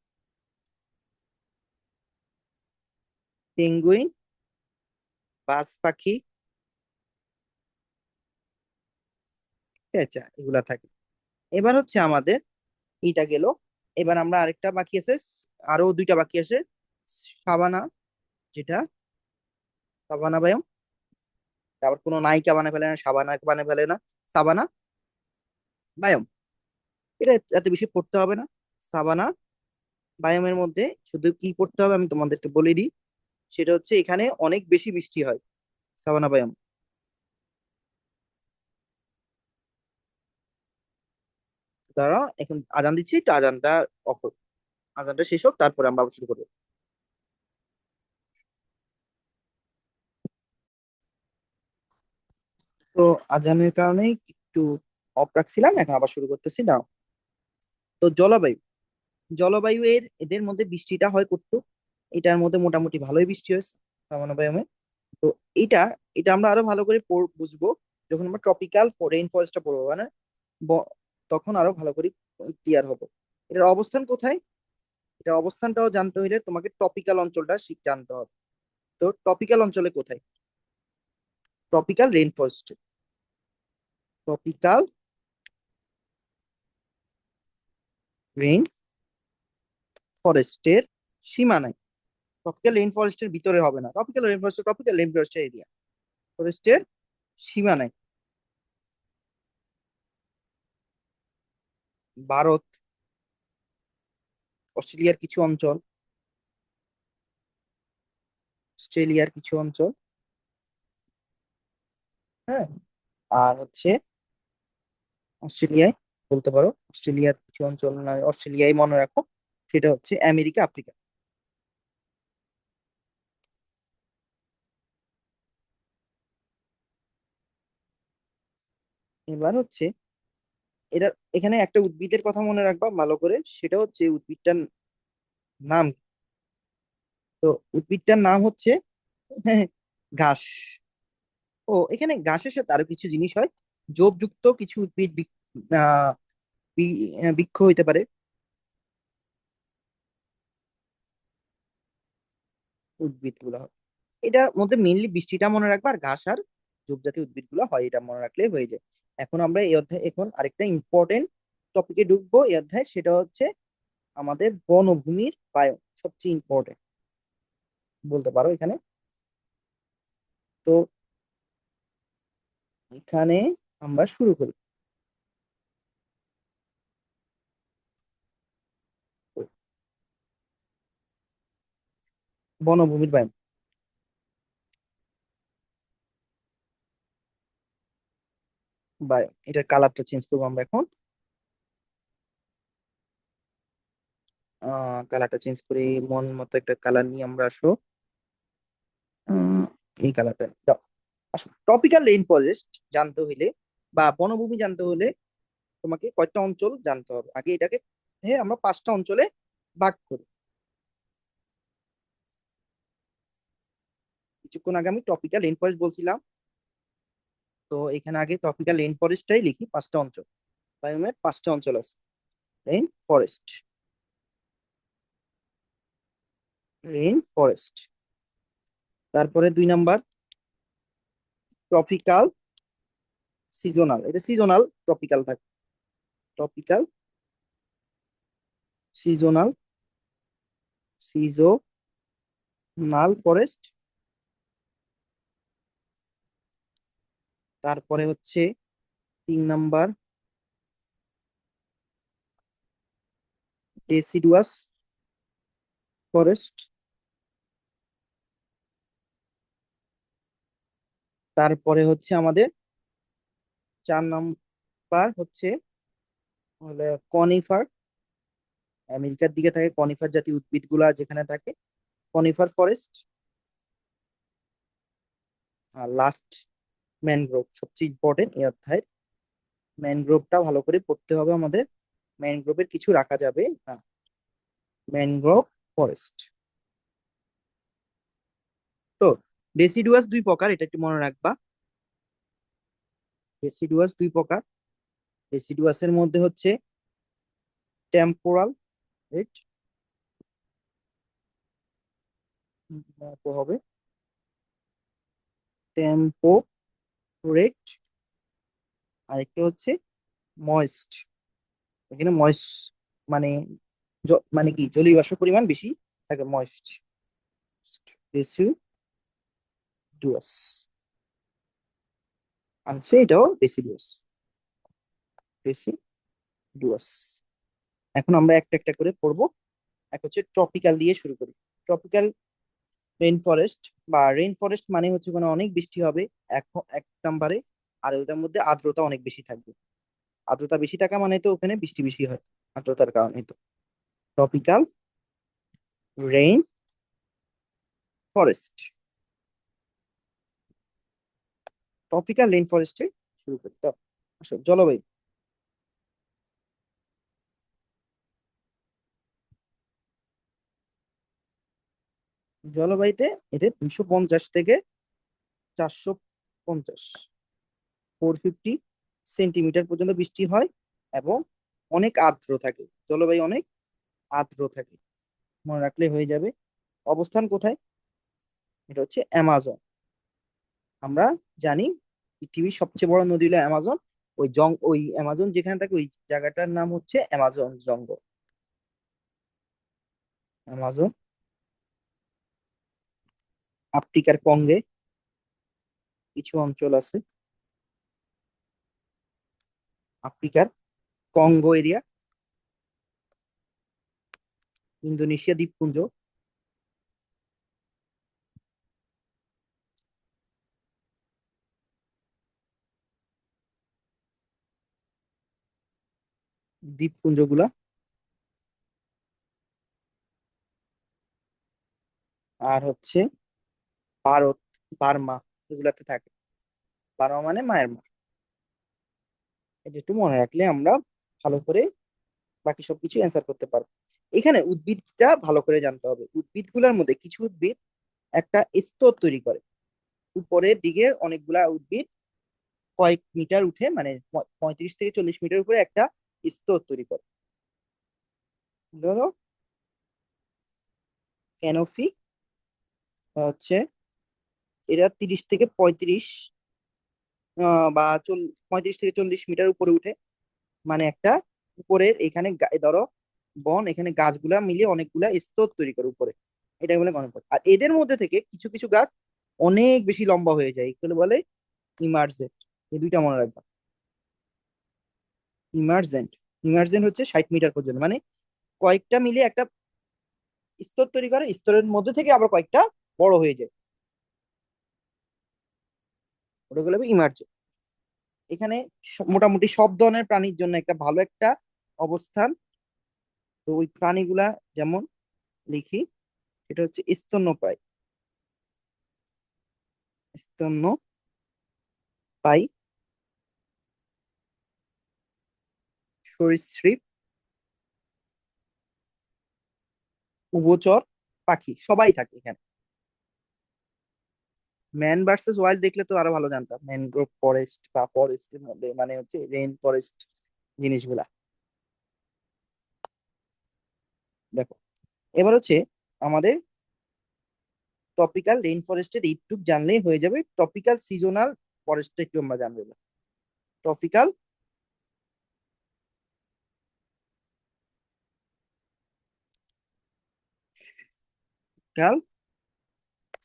পেঙ্গুইন, বাজ পাখি, পেঁচা, এগুলা থাকে। এবার হচ্ছে আমাদের এইটা গেল, এবার আমরা আরেকটা বাকি আছে, আরো দুইটা বাকি আছে। সাবানা, যেটা সাবানা বায়ম, আবার কোনো নায়িকা বানায় ফেলে না, সাবানা বানায় ফেলে না, সাবানা বায়ম, এটা এত বেশি পড়তে হবে না। সাবানা বায়মের মধ্যে শুধু কি পড়তে হবে আমি তোমাদেরকে বলে দিই, সেটা হচ্ছে এখানে অনেক বেশি বৃষ্টি হয় সাবানা বায়ম দ্বারা। এখন আজান দিচ্ছি, একটু আজানটা অফ হোক, আজানটা শেষ হোক, তারপরে আমরা আবার শুরু করবো। তো আজানের কারণে একটু অফ রাখছিলাম, এখন আবার শুরু করতেছি না। তো জলবায়ু, জলবায়ু এর এদের মধ্যে বৃষ্টিটা হয় করতো, এটার মধ্যে মোটামুটি ভালোই বৃষ্টি হয়েছে সামান্য বায়মে। তো এইটা, এটা আমরা আরো ভালো করে বুঝবো যখন আমরা ট্রপিক্যাল রেইন ফরেস্টটা পড়বো, মানে তখন আরো ভালো করে ক্লিয়ার হবে। এটার অবস্থান কোথায়, এটার অবস্থানটাও জানতে হইলে তোমাকে ট্রপিক্যাল অঞ্চলটা জানতে হবে। তো ট্রপিক্যাল অঞ্চলে কোথায়? Tropical rain forest, tropical rain ফরেস্টের সীমানায়, ট্রপিক্যাল রেইন ফরেস্টের ভিতরে হবে না, tropical rain forest, tropical rain ফরেস্টের এরিয়া, ফরেস্টের সীমানায় ভারত, অস্ট্রেলিয়ার কিছু অঞ্চল, অস্ট্রেলিয়ার কিছু অঞ্চল, হ্যাঁ, আর হচ্ছে অস্ট্রেলিয়ায় বলতে পারো। অস্ট্রেলিয়ার কিছু অঞ্চল না, অস্ট্রেলিয়াই মনে রাখো। সেটা হচ্ছে আমেরিকা, আফ্রিকা। এবার হচ্ছে এটা, এখানে একটা উদ্ভিদের কথা মনে রাখবা ভালো করে, সেটা হচ্ছে উদ্ভিদটার নাম। তো উদ্ভিদটার নাম হচ্ছে ঘাস। ও, এখানে ঘাসের সাথে আরো কিছু জিনিস হয়। জবযুক্ত কিছু উদ্ভিদ বৃক্ষ হইতে পারে। উদ্ভিদ গুলো হয়, এটার মধ্যে মেইনলি বৃষ্টিটা মনে রাখবা, আর ঘাস আর ঝোপ জাতীয় উদ্ভিদ গুলো হয়, এটা মনে রাখলেই হয়ে যায়। এখন আমরা এই অধ্যায় এখন আরেকটা ইম্পর্টেন্ট টপিকে ঢুকবো এই অধ্যায়, সেটা হচ্ছে আমাদের বনভূমির বায়ন, সবচেয়ে ইম্পর্টেন্ট বলতে পারো এখানে। তো এখানে আমরা শুরু করি। বনভূমির বায়ন, বায়ন, এটার কালারটা চেঞ্জ করবো আমরা এখন। কালারটা চেঞ্জ করে মন মতো একটা কালার নিয়ে আমরা আসো। উম, এই কালারটা দাও। আসো, টপিক্যাল রেইন ফরেস্ট জানতে হইলে বা বনভূমি জানতে হলে তোমাকে কয়টা অঞ্চল জানতে হবে আগে। এটাকে আমরা পাঁচটা অঞ্চলে ভাগ করি। কিছুক্ষণ আগে আমি টপিক্যাল রেইন ফরেস্ট বলছিলাম, তো এখানে আগে টপিক্যাল রেইন ফরেস্টটাই লিখি। পাঁচটা অঞ্চল, বায়োমের পাঁচটা অঞ্চল আছে। Rain forest, rain forest. তারপরে দুই নাম্বার ট্রপিক্যাল সিজনাল, এটা সিজনাল ট্রপিক্যাল থাকে। Tropical seasonal, seasonal forest. তারপরে হচ্ছে তিন নাম্বার ডেসিডুয়াস ফরেস্ট। তারপরে হচ্ছে আমাদের চার নাম্বার হচ্ছে হলে কনিফার। আমেরিকার দিকে থাকে কনিফার জাতীয় উদ্ভিদ গুলা যেখানে থাকে, কনিফার ফরেস্ট। আর লাস্ট ম্যানগ্রোভ, সবচেয়ে ইম্পর্টেন্ট এই অধ্যায়ের। ম্যানগ্রোভটা ভালো করে পড়তে হবে আমাদের। ম্যানগ্রোভের কিছু রাখা যাবে না। Mangrove forest. তো ডেসিডুয়াস দুই প্রকার, এটা একটু মনে রাখবা। ডেসিডুয়াস দুই প্রকার। ডেসিডুয়াসের মধ্যে হচ্ছে টেম্পোরাল রেট হবে, টেম্পো রেট। আরেকটা হচ্ছে ময়েস্ট। এখানে ময়েস্ট মানে মানে কি জলীয় বাষ্পের পরিমাণ বেশি থাকে, ময়েস্ট। ডেসিডুয়াস আছে, এটাও ডেসিডুয়াস, ডেসিডুয়াস। এখন আমরা একটা একটা করে পড়বো। এক হচ্ছে ট্রপিক্যাল দিয়ে শুরু করি। ট্রপিক্যাল রেইন ফরেস্ট বা রেইন ফরেস্ট মানে হচ্ছে কোনো অনেক বৃষ্টি হবে এক এক নাম্বারে, আর ওটার মধ্যে আর্দ্রতা অনেক বেশি থাকবে। আর্দ্রতা বেশি থাকা মানে তো ওখানে বৃষ্টি বেশি হয়, আর্দ্রতার কারণে। তো tropical rain forest, tropical rain ফরেস্টে শুরু করতে হবে। আসো, জলবায়ু। জলবায়ুতে এদের 250 থেকে 450, 450 সেন্টিমিটার পর্যন্ত বৃষ্টি হয়, এবং অনেক আর্দ্র থাকে। জলবায়ু অনেক আর্দ্র থাকে, মনে রাখলে হয়ে যাবে। অবস্থান কোথায়? এটা হচ্ছে অ্যামাজন। আমরা জানি পৃথিবীর সবচেয়ে বড় নদী হলো অ্যামাজন। ওই অ্যামাজন যেখানে থাকে ওই জায়গাটার নাম হচ্ছে অ্যামাজন জঙ্গল। অ্যামাজন। আফ্রিকার কঙ্গে কিছু অঞ্চল আছে, আফ্রিকার কঙ্গো এরিয়া, ইন্দোনেশিয়া দ্বীপপুঞ্জ। দ্বীপপুঞ্জগুলা, আর হচ্ছে ভারত, বার্মা, এগুলাতে থাকে। বার্মা মানে মায়ের মা। এটা একটু মনে রাখলে আমরা ভালো করে বাকি সবকিছু অ্যান্সার করতে পারবো। এখানে উদ্ভিদটা ভালো করে জানতে হবে। উদ্ভিদগুলোর মধ্যে কিছু উদ্ভিদ একটা স্তর তৈরি করে। উপরের দিকে অনেকগুলা উদ্ভিদ কয়েক মিটার উঠে, মানে 35 থেকে 40 মিটার উপরে একটা স্তর তৈরি করে। ধরো ক্যানোপি হচ্ছে, এরা 30 থেকে 35 বা 35 থেকে 40 মিটার উপরে উঠে, মানে একটা উপরের এখানে ধরো বন, এখানে গাছগুলা মিলিয়ে অনেকগুলা স্তর তৈরি করে উপরে। এটা বলে মনে পড়ে। আর এদের মধ্যে থেকে কিছু কিছু গাছ অনেক বেশি লম্বা হয়ে যায়, এগুলো বলে ইমার্জেন্ট। এই দুইটা মনে রাখবা। ইমার্জেন্ট, ইমার্জেন্ট হচ্ছে 60 মিটার পর্যন্ত, মানে কয়েকটা মিলে একটা স্তর তৈরি করে, স্তরের মধ্যে থেকে আবার কয়েকটা বড় হয়ে যায়, ওটা বলে ইমার্জেন্ট। এখানে মোটামুটি সব ধরনের প্রাণীর জন্য একটা ভালো একটা অবস্থান। তো ওই প্রাণীগুলা যেমন লিখি, এটা হচ্ছে স্তন্যপায়ী। স্তন্যপায়ী, সরীসৃপ, উভচর, পাখি, সবাই থাকে এখানে। ম্যান ভার্সেস ওয়াইল্ড দেখলে তো আরো ভালো জানতাম, ম্যানগ্রোভ ফরেস্ট বা ফরেস্টের মধ্যে মানে হচ্ছে রেইন ফরেস্ট জিনিসগুলা। দেখো, এবার হচ্ছে আমাদের টপিক্যাল রেইন ফরেস্টের একটু জানলেই হয়ে যাবে। টপিক্যাল সিজনাল ফরেস্টটা একটু আমরা জানবো। Tropical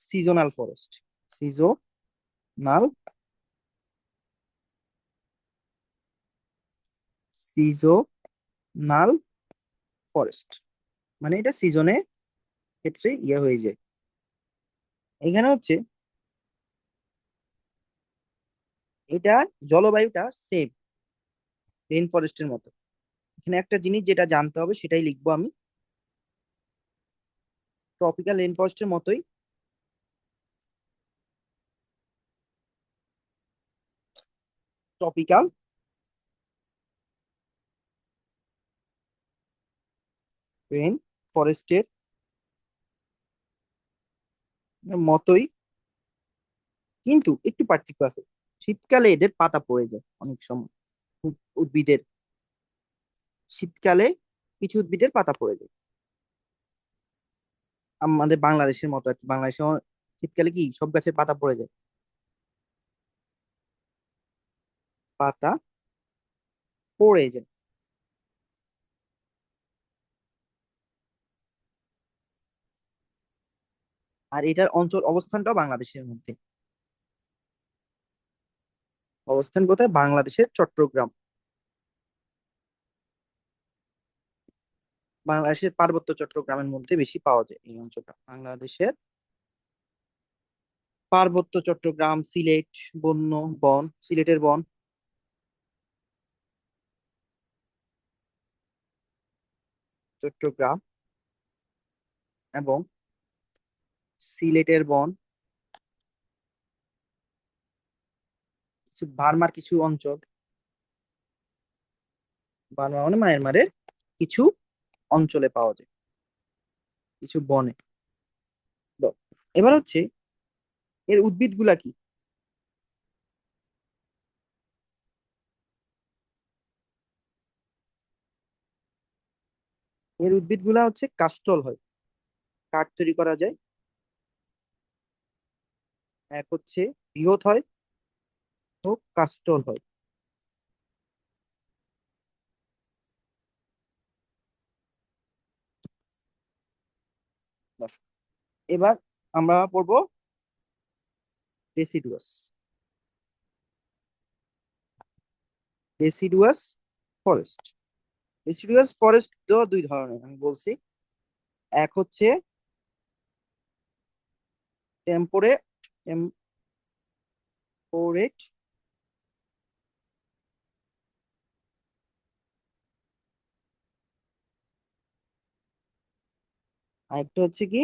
seasonal forest, seasonal, seasonal forest, মানে এটা সিজনের ক্ষেত্রে ইয়ে হয়ে যায়। এখানে হচ্ছে এটা জলবায়ুটা সেম রেইন ফরেস্টের মতো। এখানে একটা জিনিস যেটা জানতে হবে সেটাই লিখবো আমি। ট্রপিক্যাল রেইন ফরেস্টের মতোই ট্রপিক্যাল রেইন ফরেস্টের মতোই, কিন্তু একটু পার্থক্য আছে। শীতকালে এদের পাতা পড়ে যায় অনেক সময়। উদ্ভিদের শীতকালে কিছু উদ্ভিদের পাতা পড়ে যায়, আমাদের বাংলাদেশের মতো আর কি। বাংলাদেশে শীতকালে কি সব গাছের পাতা পড়ে যায়, পাতা পড়ে যায়। আর এটার অঞ্চল অবস্থানটাও বাংলাদেশের মধ্যে। অবস্থান কোথায়? বাংলাদেশের চট্টগ্রাম। বাংলাদেশের পার্বত্য চট্টগ্রামের মধ্যে বেশি পাওয়া যায় এই অঞ্চলটা। বাংলাদেশের পার্বত্য চট্টগ্রাম, সিলেট, বন, সিলেটের বন, চট্টগ্রাম এবং সিলেটের বন, কিছু বার্মার কিছু অঞ্চল, বার্মা মানে মায়ানমারের কিছু অঞ্চলে পাওয়া যায়, কিছু বনে। তো এবার হচ্ছে এর উদ্ভিদ গুলা কি। এর উদ্ভিদ গুলা হচ্ছে কাষ্ঠল হয়, কাঠ তৈরি করা যায়। এক হচ্ছে বৃহৎ হয় ও কাষ্ঠল হয়। বাস। এবার আমরা পড়বো deciduous. Deciduous forest. Deciduous forest তো দুই ধরনের আমি বলছি। এক হচ্ছে টেম্পোরেট, টেম্পোরেট আরেকটা হচ্ছে কি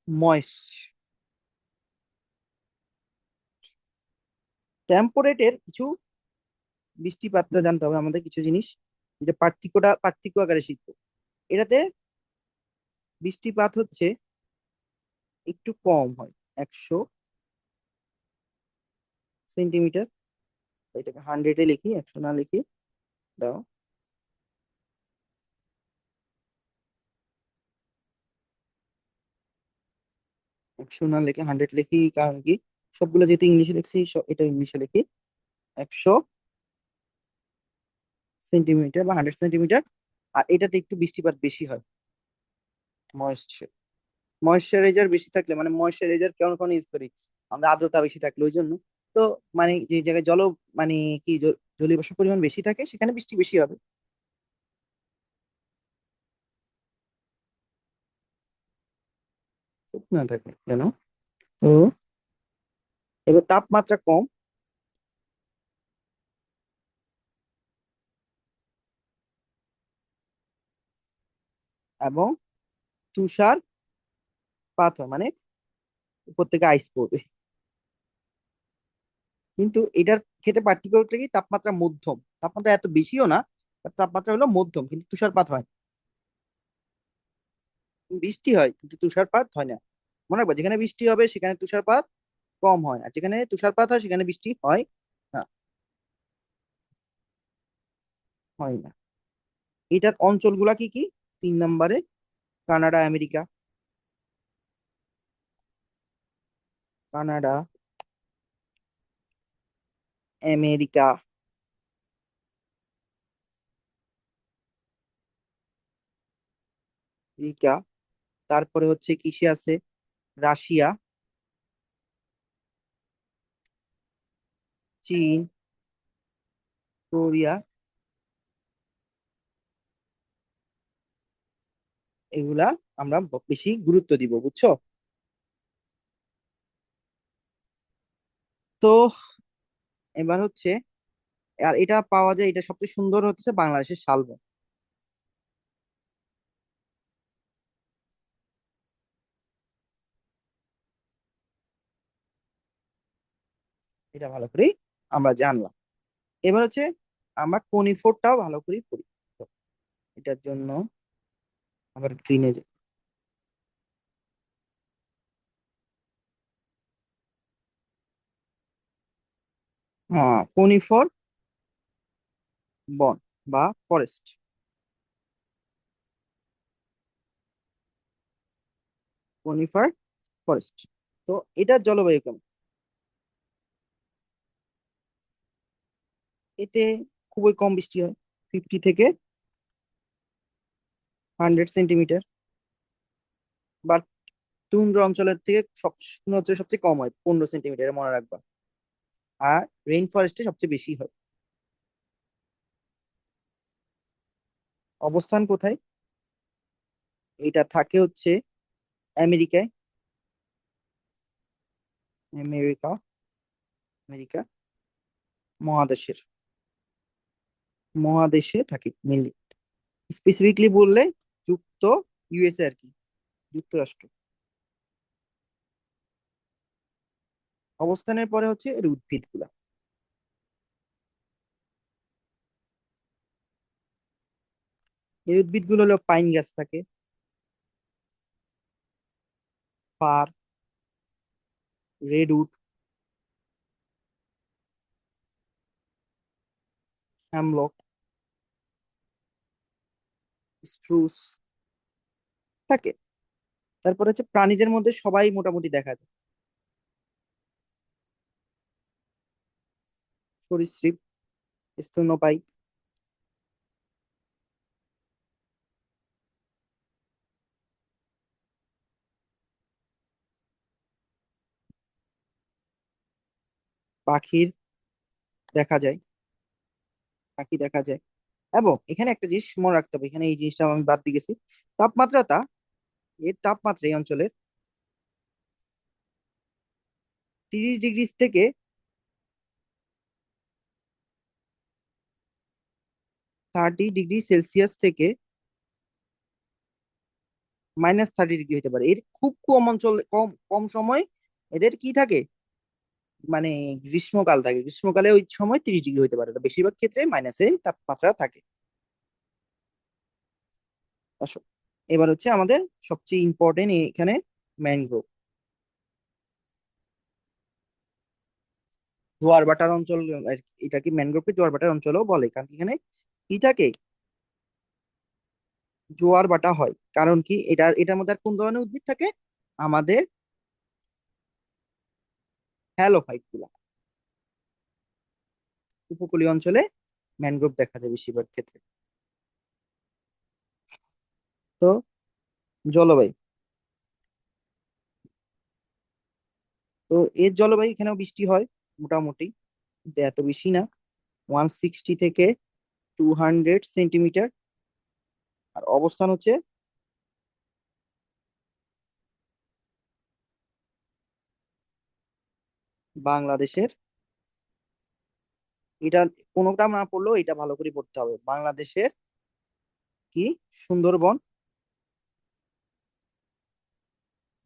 ময়েস্ট। টেম্পোরেটের কিছু বৃষ্টিপাতটা জানতে হবে আমাদের, কিছু জিনিস যেটা পার্থক্য আকারে শিখবো। এটাতে বৃষ্টিপাত হচ্ছে একটু কম হয়, 100 সেন্টিমিটার। এটাকে 100-এ লিখি, 100 না লিখি। দাও, 100 না লিখে 100 লিখি, কারণ কি সবগুলো যেহেতু ইংলিশে লিখছি, এটা ইংলিশে লিখি। 100 সেন্টিমিটার বা 100 সেন্টিমিটার। আর এটাতে একটু বৃষ্টিপাত বেশি হয়। ময়েশ্চার ময়েশ্চারাইজার বেশি থাকলে, মানে ময়েশ্চারাইজার কেমন কোন ইউজ করি আমরা, আর্দ্রতা বেশি থাকলে ওই জন্য। তো মানে যে জায়গায় মানে কি জলীয় বাষ্পের পরিমাণ বেশি থাকে সেখানে বৃষ্টি বেশি হবে। না থাকে কেন? তো এবার তাপমাত্রা কম এবং তুষারপাত হয়, মানে উপর থেকে আইস পড়বে। কিন্তু এটার ক্ষেত্রে পার্থক্যটা কি, তাপমাত্রা মধ্যম, তাপমাত্রা এত বেশিও না, তাপমাত্রা হলো মধ্যম, কিন্তু তুষারপাত হয়। বৃষ্টি হয় কিন্তু তুষারপাত হয় না। মনে রাখবো, যেখানে বৃষ্টি হবে সেখানে তুষারপাত কম হয়, আর যেখানে তুষারপাত হয় সেখানে বৃষ্টি হয় না। হয় না। এটার অঞ্চলগুলা কি কি? 3 নম্বরে Canada, America. Canada, America, America. তারপরে হচ্ছে কিসে আছে, রাশিয়া, চীন, কোরিয়া। এগুলা আমরা বেশি গুরুত্ব দিব, বুঝছো? তো এবার হচ্ছে, আর এটা পাওয়া যায়, এটা সবচেয়ে সুন্দর হচ্ছে বাংলাদেশের শালবন। এটা ভালো করে আমরা জানলাম। এবার হচ্ছে আমরা কনিফোরটাও ভালো করে পড়ি। তো এটার জন্য আবার গ্রিনে যাই। হ্যাঁ, কনিফর বন বা ফরেস্ট। Conifer forest. তো এটার জলবায়ু কেমন? এতে খুবই কম বৃষ্টি হয়, 50 থেকে 100 সেন্টিমিটার। বাট তুন্দ্র অঞ্চলের থেকে সব হচ্ছে সবচেয়ে কম হয়, 15 সেন্টিমিটার, মনে রাখবা। আর রেইন ফরেস্টে সবচেয়ে বেশি হয়। অবস্থান কোথায়? এটা থাকে হচ্ছে আমেরিকায়। আমেরিকা, আমেরিকা মহাদেশের মহাদেশে থাকে মেনলি। স্পেসিফিকলি বললে যুক্ত ইউএসএ আর কি, যুক্তরাষ্ট্র। অবস্থানের পরে হচ্ছে এর উদ্ভিদ গুলা। এই উদ্ভিদ গুলো হলো পাইন গাছ থাকে, ফার, রেডউড, হ্যামলক, স্প্রুস থাকে। তারপর হচ্ছে প্রাণীদের মধ্যে সবাই মোটামুটি দেখা যায়। সরীসৃপ, স্তন্যপায়ী, পাখির দেখা যায়, পাখি দেখা যায়। এবং এখানে একটা জিনিস মনে রাখতে হবে, এখানে এই জিনিসটা আমি বাদ দিয়ে গেছি। তাপমাত্রাটা, এর তাপমাত্রা এই অঞ্চলের 30 ডিগ্রি থেকে 30 ডিগ্রি সেলসিয়াস থেকে -30 ডিগ্রি হতে পারে। এর খুব কম অঞ্চল, কম কম সময় এদের কি থাকে, মানে গ্রীষ্মকাল থাকে, গ্রীষ্মকালে ওই সময় 30 ডিগ্রি হতে পারে, তো বেশিরভাগ ক্ষেত্রে মাইনাসে তাপমাত্রা থাকে। আসো, এবার হচ্ছে আমাদের সবচেয়ে ইম্পর্টেন্ট এখানে ম্যানগ্রোভ। জোয়ার ভাটার অঞ্চল, এটাকে ম্যানগ্রোভকে জোয়ার ভাটার অঞ্চলও বলে, কারণ কি এখানে কি থাকে, জোয়ার ভাটা হয়। কারণ কি, এটার মধ্যে আর কোন ধরনের উদ্ভিদ থাকে, আমাদের হ্যালোফাইট গুলা। উপকূলীয় অঞ্চলে ম্যানগ্রোভ দেখা যায় বেশিরভাগ ক্ষেত্রে। তো জলবায়ু, তো এর জলবায়ু এখানেও বৃষ্টি হয় মোটামুটি, কিন্তু এত বেশি না, 160 থেকে 200 সেন্টিমিটার। আর অবস্থান হচ্ছে বাংলাদেশের, এটা কোনোটা না পড়লেও এটা ভালো করে পড়তে হবে, বাংলাদেশের কি সুন্দরবন,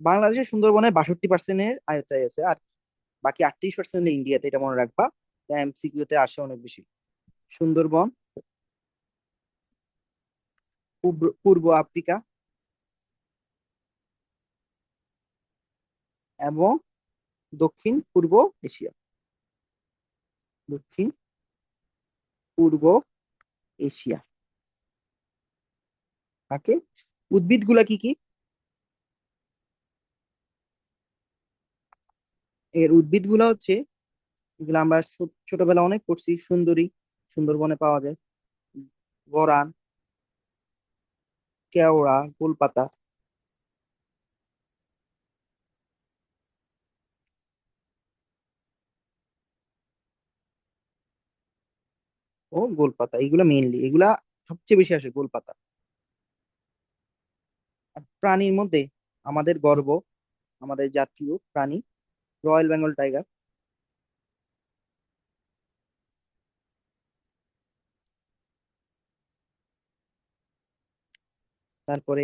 বাংলাদেশের সুন্দরবনের 62%-এর আয়তায় আছে, আর বাকি 38% ইন্ডিয়াতে, এটা মনে রাখবা, এমসিকিউ তে আসে অনেক বেশি। সুন্দরবন পূর্ব আফ্রিকা এবং দক্ষিণ পূর্ব এশিয়া, দক্ষিণ পূর্ব এশিয়া থাকে। উদ্ভিদগুলা কি কি, এর উদ্ভিদগুলা হচ্ছে, এগুলো আমরা ছোটবেলা অনেক পড়ছি, সুন্দরী সুন্দরবনে পাওয়া যায়, গরান, কেওড়া, গোলপাতা ও গোলপাতা, এগুলা মেইনলি, এগুলা সবচেয়ে বেশি আসে গোলপাতা। আর প্রাণীর মধ্যে আমাদের গর্ব, আমাদের জাতীয় প্রাণী রয়্যাল বেঙ্গল টাইগার। তারপরে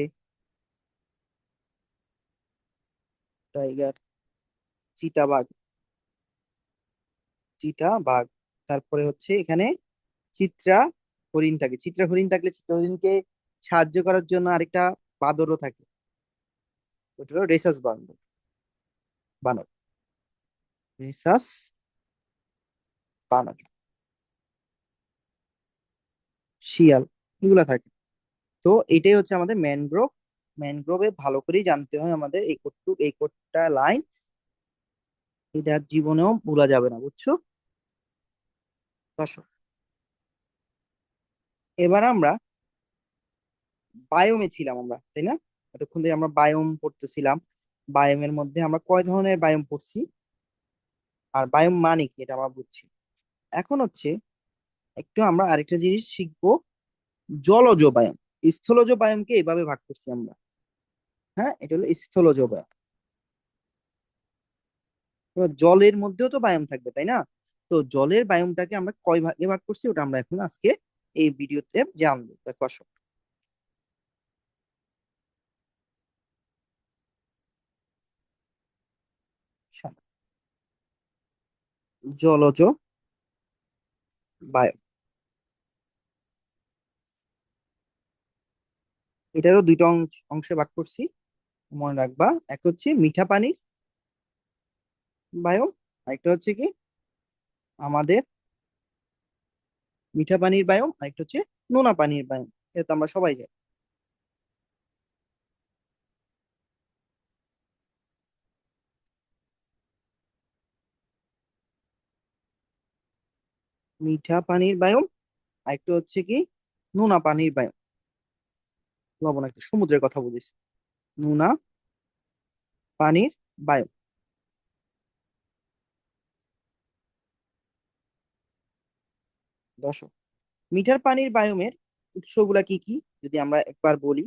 টাইগার, চিতাবাঘ, চিতাবাঘ। তারপরে হচ্ছে এখানে চিত্রা হরিণ থাকে, চিত্রা হরিণ থাকলে চিত্রা হরিণকে সাহায্য করার জন্য আরেকটা বাঁদরও থাকে, ওটা হলো রেসাস বান্দর, বানর, রেসাস বানর, শিয়াল, এগুলা থাকে। তো এটাই হচ্ছে আমাদের ম্যানগ্রোভ। ম্যানগ্রোভে ভালো করেই জানতে হয় আমাদের এই কটুক, এই কোটটা লাইন, এটা জীবনেও ভোলা যাবে না, বুঝছো? দর্শক, এবার আমরা বায়োমে ছিলাম আমরা, তাই না? এতক্ষণ ধরে আমরা বায়োম পড়তেছিলাম। বায়োমের মধ্যে আমরা কয় ধরনের বায়োম পড়ছি, আর বায়োম মানে কি এটা আমরা বুঝছি। এখন হচ্ছে একটু আমরা আরেকটা জিনিস শিখবো, জলজ বায়োম। স্থলজ বায়োমকে এভাবে ভাগ করছি আমরা, হ্যাঁ, এটা হলো স্থলজ বায়োম। এবার জলের মধ্যেও তো বায়োম থাকবে, তাই না? তো জলের বায়োমটাকে আমরা কয় ভাগে ভাগ করছি, ওটা আমরা এখন আজকে এই ভিডিওতে জানবো, দেখো আসো। শোনো, জলজ বায়োম, এটারও দুইটা অংশে ভাগ করছি, মনে রাখবা। এক হচ্ছে মিঠা পানির বায়োম, আরেকটা হচ্ছে কি আমাদের মিঠা পানির বায়োম, আরেকটা হচ্ছে নোনা পানির বায়োম। এটা তো আমরা সবাই জানি। মিঠা পানির বায়োম, আরেকটা হচ্ছে কি নোনা পানির বায়োম, লবণ একটা সমুদ্রের কথা বলেছি, নোনা পানির বায়োম। দর্শক, মিঠার পানির বায়োমের উৎসগুলা কি কি যদি আমরা একবার বলি,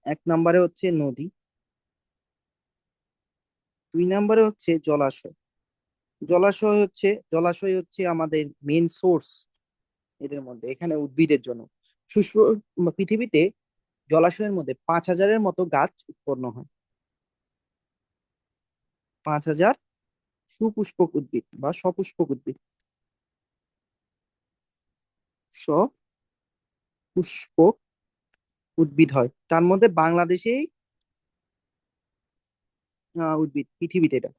এক নম্বরে হচ্ছে নদী, দুই নম্বরে হচ্ছে জলাশয়। জলাশয় হচ্ছে আমাদের মেন সোর্স এদের মধ্যে, এখানে উদ্ভিদের জন্য শুষ্ক পৃথিবীতে জলাশয়ের মধ্যে 5,000-এর মতো গাছ উৎপন্ন হয়। 5,000 সুপুষ্পক উদ্ভিদ বা সপুষ্পক উদ্ভিদ, সপুষ্পক উদ্ভিদ হয় তার মধ্যে বাংলাদেশেই উদ্ভিদ পৃথিবীতে এটা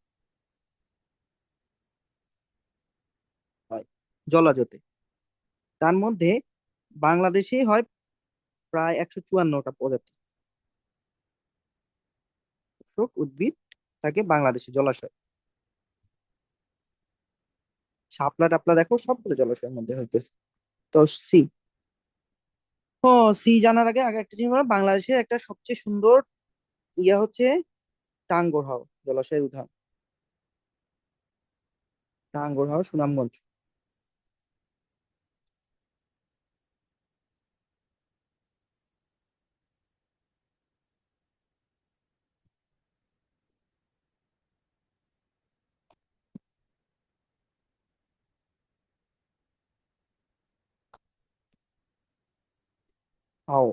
হয় জলাজতে। তার মধ্যে বাংলাদেশেই হয় প্রায় 154টা প্রজাতি উদ্ভিদ থাকে বাংলাদেশে জলাশয়। শাপলা টাপলা দেখো সবগুলো জলাশয়ের মধ্যে হইতেছে। তো সি, ও সি জানার আগে আগে একটা জিনিস বলো, বাংলাদেশের একটা সবচেয়ে সুন্দর ইয়া হচ্ছে টাঙ্গর হাওর, জলাশয়ের উদাহরণ টাঙ্গর হাওর, সুনামগঞ্জ। হাও,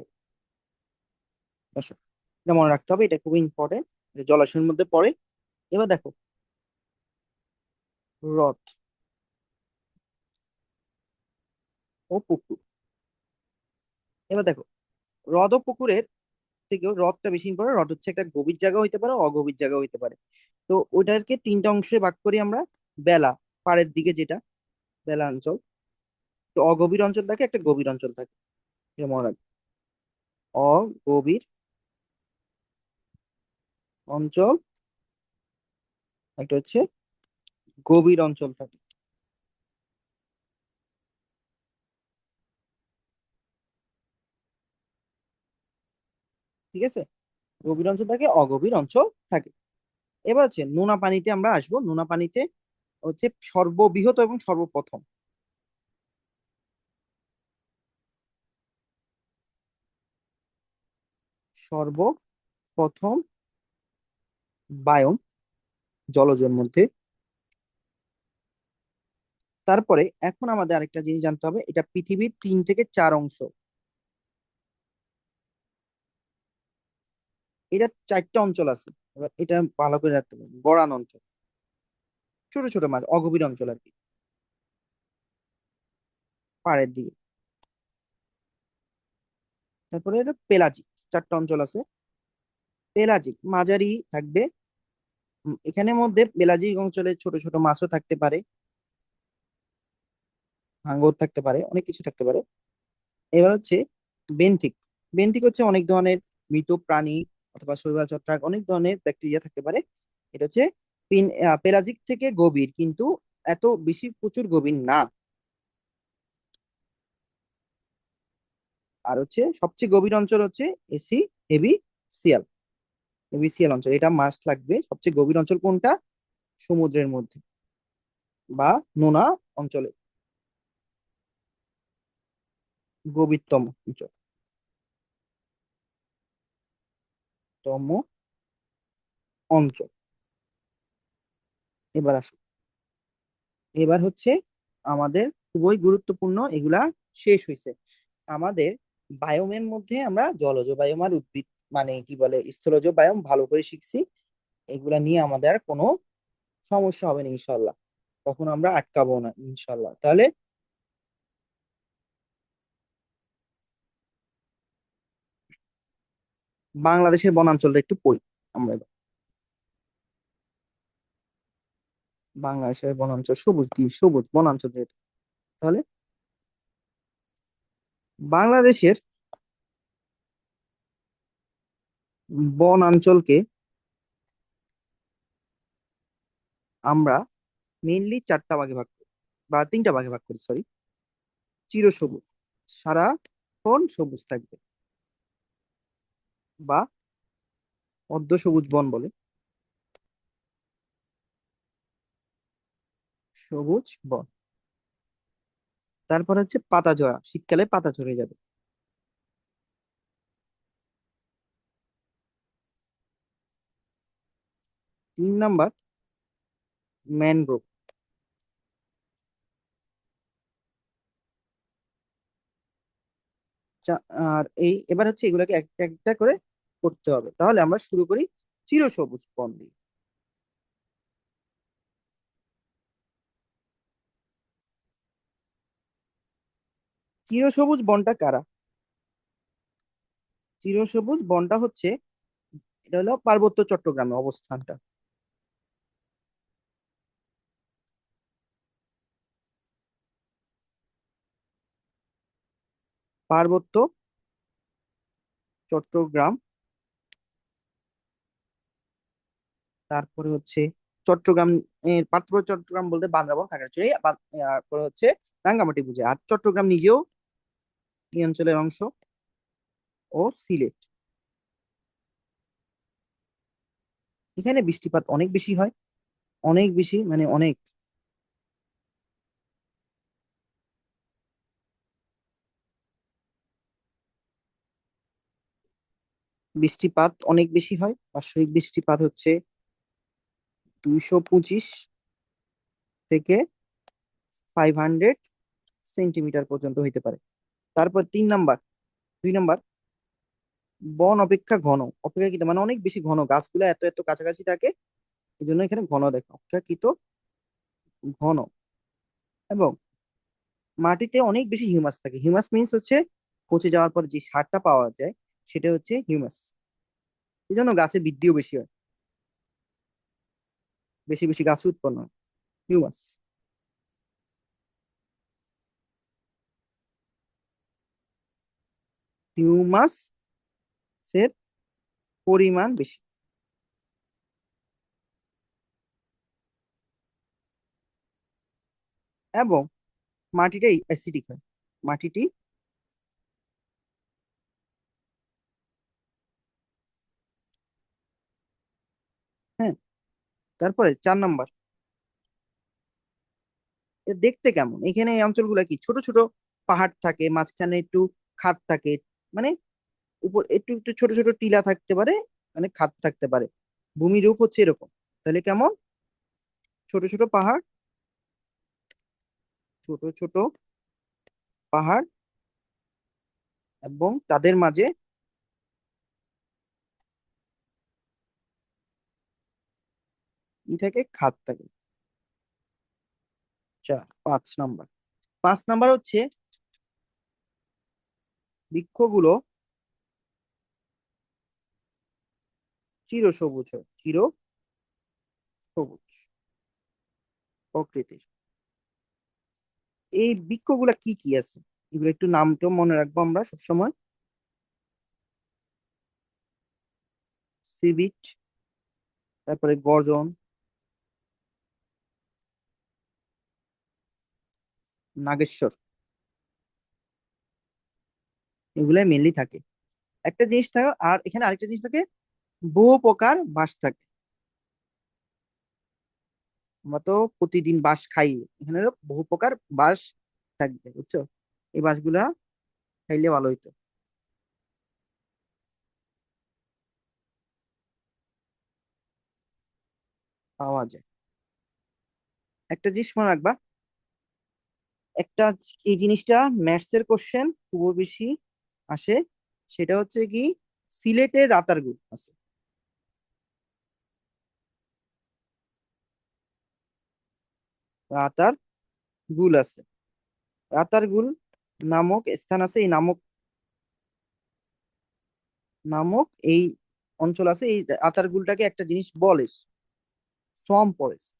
এটা মনে রাখতে হবে, এটা খুবই ইম্পর্টেন্ট, জলাশয়ের মধ্যে পড়ে। এবার দেখো হ্রদ ও পুকুর। এবার দেখো হ্রদ ও পুকুরের থেকেও হ্রদটা বেশি ইম্পর্টেন্ট। হ্রদ হচ্ছে একটা গভীর জায়গা হইতে পারে, অগভীর জায়গা হইতে পারে। তো ওইটাকে তিনটা অংশে ভাগ করি আমরা। বেলা, পাড়ের দিকে যেটা বেলা অঞ্চল, তো অগভীর অঞ্চল থাকে, একটা গভীর অঞ্চল থাকে। এটা মনে রাখবে, অগভীর অঞ্চল, একটা হচ্ছে গভীর অঞ্চল থাকে। ঠিক আছে, গভীর অঞ্চল থাকে, অগভীর অঞ্চল থাকে। এবার হচ্ছে নোনা পানিতে আমরা আসবো। নোনা পানিতে হচ্ছে সর্ববৃহৎ এবং সর্বপ্রথম, সর্বপ্রথম বায়ন জলজের মধ্যে। তারপরে এখন আমাদের আরেকটা জিনিস জানতে হবে, এটা পৃথিবীর 3 থেকে 4 অংশ। এটা 4টা অঞ্চল আছে। এবার এটা ভালো করে রাখতে হবে, গড়ান অঞ্চল, ছোট ছোট মাছ, অগভীর অঞ্চল আর কি, পাড়ের দিকে। তারপরে এটা পেলাজিক, 4টা অঞ্চল আছে। পেলাজিক মাঝারি থাকবে। এখানের মধ্যে পেলাজিক অঞ্চলে ছোট ছোট মাছও থাকতে পারে, হাঙ্গর থাকতে পারে, অনেক কিছু থাকতে পারে। এবার হচ্ছে বেন্থিক। বেন্থিক হচ্ছে অনেক ধরনের মৃত প্রাণী অথবা শৈবাল ছত্রাক, অনেক ধরনের ব্যাকটেরিয়া থাকতে পারে। এটা হচ্ছে পেলাজিক থেকে গভীর, কিন্তু এত বেশি প্রচুর গভীর না। আর হচ্ছে সবচেয়ে গভীর অঞ্চল হচ্ছে এসি এবিসিএল, এবিসিএল অঞ্চল, এটা মাস্ট লাগবে। সবচেয়ে গভীর অঞ্চল কোনটা? সমুদ্রের মধ্যে বা নোনা অঞ্চলে, গভীরতম অঞ্চল, তম অঞ্চল। এবার আসো, এবার হচ্ছে আমাদের খুবই গুরুত্বপূর্ণ এগুলা শেষ হয়েছে। আমাদের বায়োমের মধ্যে আমরা জলজ বায়োম আর উদ্ভিদ মানে কি বলে স্থলজ বায়োম ভালো করে শিখছি। এগুলা নিয়ে আমাদের আর কোনো সমস্যা হবে না ইনশাল্লাহ, কখনো আমরা আটকাবো না ইনশাল্লাহ। তাহলে বাংলাদেশের বনাঞ্চলটা একটু পড়ি আমরা এবার। বাংলাদেশের বনাঞ্চল সবুজ, কি সবুজ বনাঞ্চল যেহেতু, তাহলে বাংলাদেশের বনাঞ্চলকে আমরা মেইনলি 4টা ভাগে ভাগ করি, বা 3টা ভাগে ভাগ করি, সরি। চিরসবুজ, সারাক্ষণ সবুজ থাকবে, বা অর্ধ সবুজ বন বলে, সবুজ বন। তারপর হচ্ছে পাতা ঝরা, শীতকালে পাতা ঝরে যাবে। 3 নাম্বার ম্যানগ্রোভ, আর এবার হচ্ছে এগুলোকে একটা একটা করে করতে হবে। তাহলে আমরা শুরু করি চিরসবুজ বন দিয়ে। চিরসবুজ বনটা কারা? চিরসবুজ বনটা হচ্ছে, এটা হলো পার্বত্য চট্টগ্রামে অবস্থানটা। পার্বত্য চট্টগ্রাম, তারপরে হচ্ছে চট্টগ্রাম, পার্বত্য চট্টগ্রাম বলতে বান্দরবান, খাগড়াছড়ি, তারপরে হচ্ছে রাঙ্গামাটি বুঝে। আর চট্টগ্রাম নিজেও এই অঞ্চলের অংশ, ও সিলেট। এখানে বৃষ্টিপাত অনেক বেশি হয়, অনেক বেশি মানে অনেক। বৃষ্টিপাত অনেক বেশি হয়, বার্ষিক বৃষ্টিপাত হচ্ছে 225 থেকে 500 সেন্টিমিটার পর্যন্ত হইতে পারে। তারপর 3 নাম্বার, 2 নাম্বার, বন অপেক্ষা ঘন। অপেক্ষাকৃত মানে অনেক বেশি ঘন, গাছগুলো এত এত কাছাকাছি থাকে, এই জন্য এখানে ঘন দেখো, অপেক্ষাকৃত ঘন। এবং মাটিতে অনেক বেশি হিউমাস থাকে। হিউমাস মিন্স হচ্ছে পচে যাওয়ার পর যে সারটা পাওয়া যায়, সেটা হচ্ছে হিউমাস। এই জন্য গাছের বৃদ্ধিও বেশি হয়, বেশি বেশি গাছ উৎপন্ন হয়। হিউমাস, হিউমাসের পরিমাণ বেশি। এবং মাটিটা অ্যাসিডিক হয়, মাটিটি। হ্যাঁ, তারপরে 4 নাম্বার, দেখতে কেমন। এখানে এই অঞ্চলগুলো কি ছোট ছোট পাহাড় থাকে, মাঝখানে একটু খাদ থাকে, মানে উপর একটু একটু ছোট ছোট টিলা থাকতে পারে, মানে খাদ থাকতে পারে। ভূমিরূপ হচ্ছে এরকম। তাহলে কেমন? ছোট ছোট পাহাড়, ছোট ছোট পাহাড়, এবং তাদের মাঝে ই থাকে, খাদ থাকে। 5 নাম্বার, 5 নাম্বার হচ্ছে বৃক্ষগুলো চিরসবুজ হয়, চিরসবুজ প্রকৃতির। এই বৃক্ষগুলা কি কি আছে, এগুলো একটু নামটা মনে রাখবো আমরা সবসময়। সিবিট, তারপরে গর্জন, নাগেশ্বর, এগুলাই মেনলি থাকে। একটা জিনিস থাকে, আর এখানে আরেকটা জিনিস থাকে, বহু প্রকার বাঁশ থাকে। আমরা তো প্রতিদিন বাঁশ খাই, এখানে বহু প্রকার বাঁশ থাকবে, বুঝছো? এই বাঁশগুলা খাইলে ভালো হইতো। পাওয়া যায়। একটা জিনিস মনে রাখবা, একটা, এই জিনিসটা ম্যাথস এর কোশ্চেন খুব বেশি আসে, সেটা হচ্ছে কি, সিলেটের রাতারগুল আছে। রাতার গুল আছে, রাতারগুল নামক স্থান আছে। এই নামক নামক এই অঞ্চল আছে। এই রাতারগুলটাকে একটা জিনিস বলে, সোয়াম ফরেস্ট।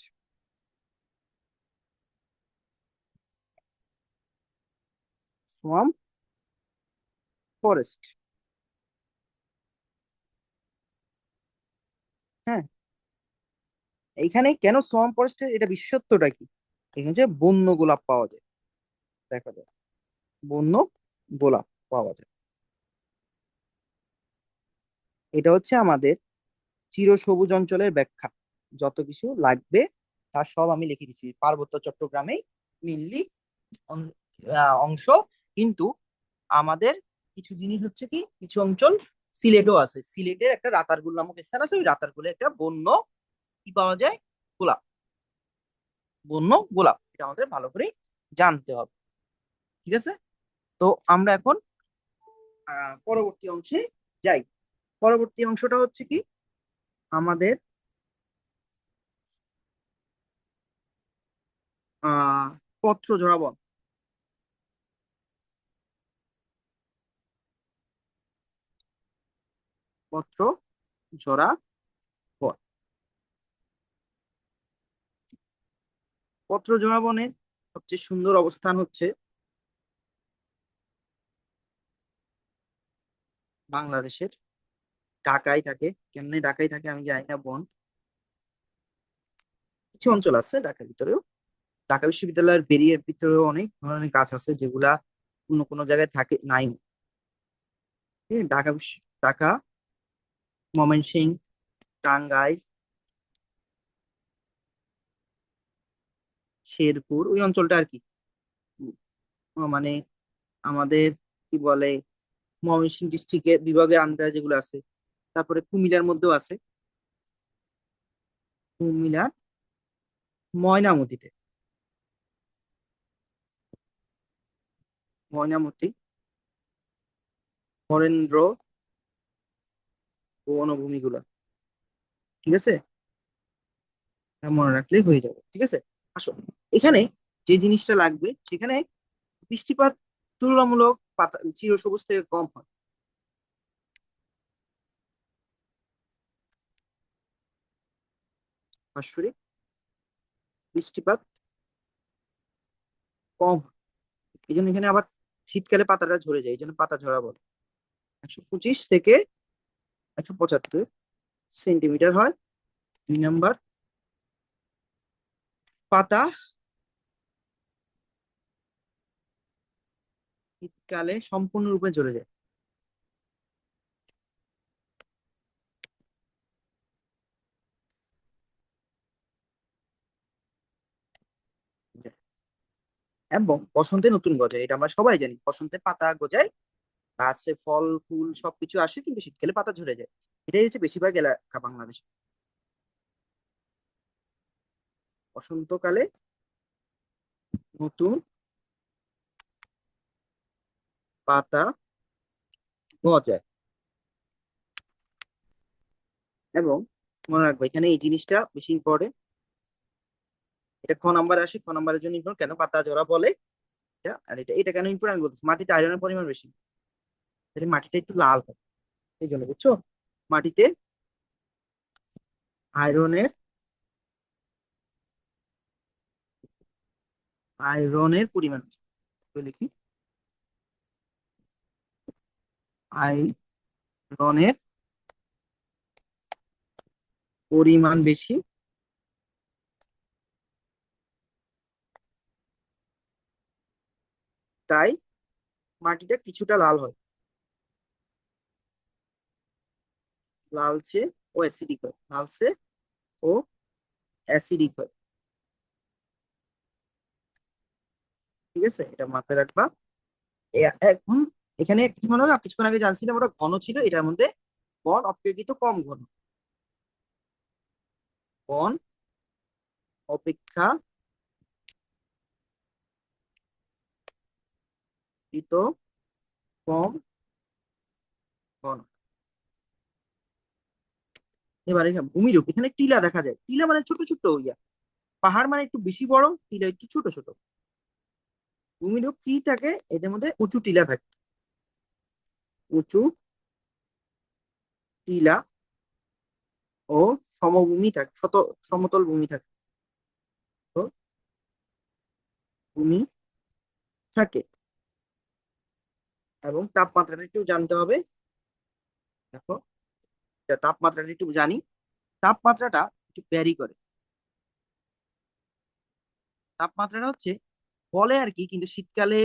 Swamp forest. হ্যাঁ, এইখানে কেন সোয়াম ফরেস্টের এটা বিশেষত্বটা কি, এখানে যে বন্য গোলাপ পাওয়া যায়, দেখা যায় বন্য গোলাপ পাওয়া যায়। এটা হচ্ছে আমাদের চিরসবুজ অঞ্চলের ব্যাখ্যা। যত কিছু লাগবে তার সব আমি লিখে দিচ্ছি। পার্বত্য চট্টগ্রামে মেনলি অংশ, কিন্তু আমাদের কিছু জিনিস হচ্ছে কি, কিছু অঞ্চল সিলেটও আছে। সিলেটের একটা রাতারগুল নামক স্থান আছে, ওই রাতারগুলে একটা বন্য কি পাওয়া যায়, গোলাপ, বন্য গোলাপ। এটা আমাদের ভালো করে জানতে হবে, ঠিক আছে? তো আমরা এখন পরবর্তী অংশে যাই। পরবর্তী অংশটা হচ্ছে কি আমাদের আহ পত্র জোড়াবন। পত্র জোড়া বন। পত্র জোড়াবনের সবচেয়ে সুন্দর অবস্থান হচ্ছে বাংলাদেশের ঢাকায় থাকে। কেমনে ঢাকায় থাকে আমি জানি না বোন, কিছু অঞ্চল আছে ঢাকার ভিতরেও। ঢাকা বিশ্ববিদ্যালয়ের বেরিয়ে ভিতরেও অনেক ধরনের গাছ আছে যেগুলা অন্য কোনো জায়গায় থাকে নাই। হ্যাঁ, ঢাকা, ময়মনসিংহ, টাঙ্গাইল, শেরপুর ওই অঞ্চলটা আর কি। মানে আমাদের কি বলে ময়মনসিংহ ডিস্ট্রিক্টের বিভাগের আন্ডারে যেগুলো আছে। তারপরে কুমিল্লার মধ্যেও আছে, কুমিল্লার ময়নামতিতে। ময়নামতি বরেন্দ্র বনভূমিগুলো, ঠিক আছে, এটা মনে রাখলেই হয়ে যাবে, ঠিক আছে। আসো, এখানে যে জিনিসটা লাগবে সেখানে বৃষ্টিপাত তুলনামূলক পাতা চিরসবুজ থেকে কম হয়। বাৎসরিক বৃষ্টিপাত কম হয়। এই জন্য এখানে আবার শীতকালে পাতাটা ঝরে যায়, এই জন্য পাতা ঝরা বলে। 125 থেকে 175 সেন্টিমিটার হয়। 2 নম্বর, পাতা শীতকালে সম্পূর্ণরূপে ঝরে যায়। এবং বসন্তে নতুন গজায়, এটা আমরা সবাই জানি, বসন্তে পাতা গজায়, গাছে ফল ফুল সবকিছু আসে, কিন্তু শীতকালে পাতা ঝরে যায়। এটাই হচ্ছে বেশিরভাগ এলাকা বাংলাদেশ। বসন্তকালে নতুন পাতা গজায়। এবং মনে রাখবো এখানে এই জিনিসটা বেশি ইম্পর্টেন্ট। এটা খ নাম্বার আসে, খ নাম্বারের জন্য important, কেন পাতা ঝরা বলে এটা। আর এটা কেন ইম্পর্টেন্ট আমি বলতেছি, মাটিতে আয়রনের পরিমাণ বেশি, তাহলে মাটিটা একটু লাল হয়। এই জন্য বুঝছো, মাটিতে আয়রনের আয়রনের পরিমাণ বেশি। তো লিখি আয়রনের পরিমাণ বেশি, তাই মাটিটা কিছুটা লাল হয়, লালচে ও অ্যাসিডিক হয়, লালচে ও অ্যাসিডিক হয়। ঠিক আছে, এটা মাথায় রাখবা। এখন এখানে কি মনে হলো, কিছুক্ষণ আগে জানছিলাম ওটা ঘন ছিল, এটার মধ্যে বন অপেক্ষাকৃত কম ঘন। বন অপেক্ষাকৃত কম ঘন। এবারে ভূমিরূপ, এখানে টিলা দেখা যায়, টিলা মানে ছোট ছোট ইয়া, পাহাড় মানে একটু বেশি বড়, টিলা একটু ছোট ছোট। ভূমিরূপ কি থাকে, এদের মধ্যে উঁচু টিলা থাকে, উঁচু টিলা ও সমভূমি থাকে, সমতল ভূমি থাকে। তো ভূমি থাকে। এবং তাপমাত্রাটা একটু জানতে হবে। দেখো, তাপমাত্রাটা একটু জানি, তাপমাত্রাটা একটু ভ্যারি করে। তাপমাত্রাটা হচ্ছে বলে আর কি, কিন্তু শীতকালে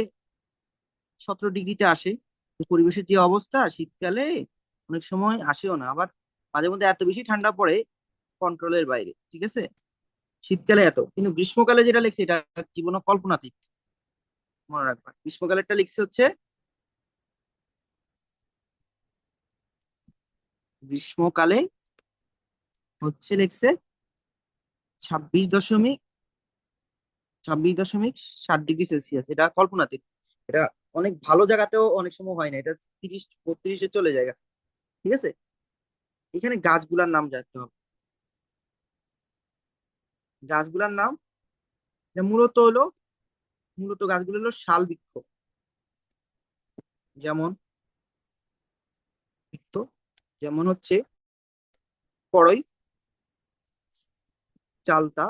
17 ডিগ্রিতে আসে। তো পরিবেশের যে অবস্থা শীতকালে অনেক সময় আসেও না, আবার মাঝে মধ্যে এত বেশি ঠান্ডা পড়ে কন্ট্রোলের বাইরে, ঠিক আছে। শীতকালে এত, কিন্তু গ্রীষ্মকালে যেটা লিখছে এটা জীবন কল্পনাতীত। মনে রাখবা, গ্রীষ্মকালেরটা লিখছে হচ্ছে, গ্রীষ্মকালে হচ্ছে লিখছে 26.7 ডিগ্রি সেলসিয়াস, এটা কল্পনাতীত। এটা অনেক ভালো জায়গাতেও অনেক সময় হয় না, এটা 30-32-এ চলে যায়। ঠিক আছে, এখানে গাছগুলার নাম জানতে হবে। গাছগুলার নাম, এটা মূলত গাছগুলো হলো শাল বৃক্ষ। যেমন বৃক্ষ, যেমন হচ্ছে কড়ই, চালতা,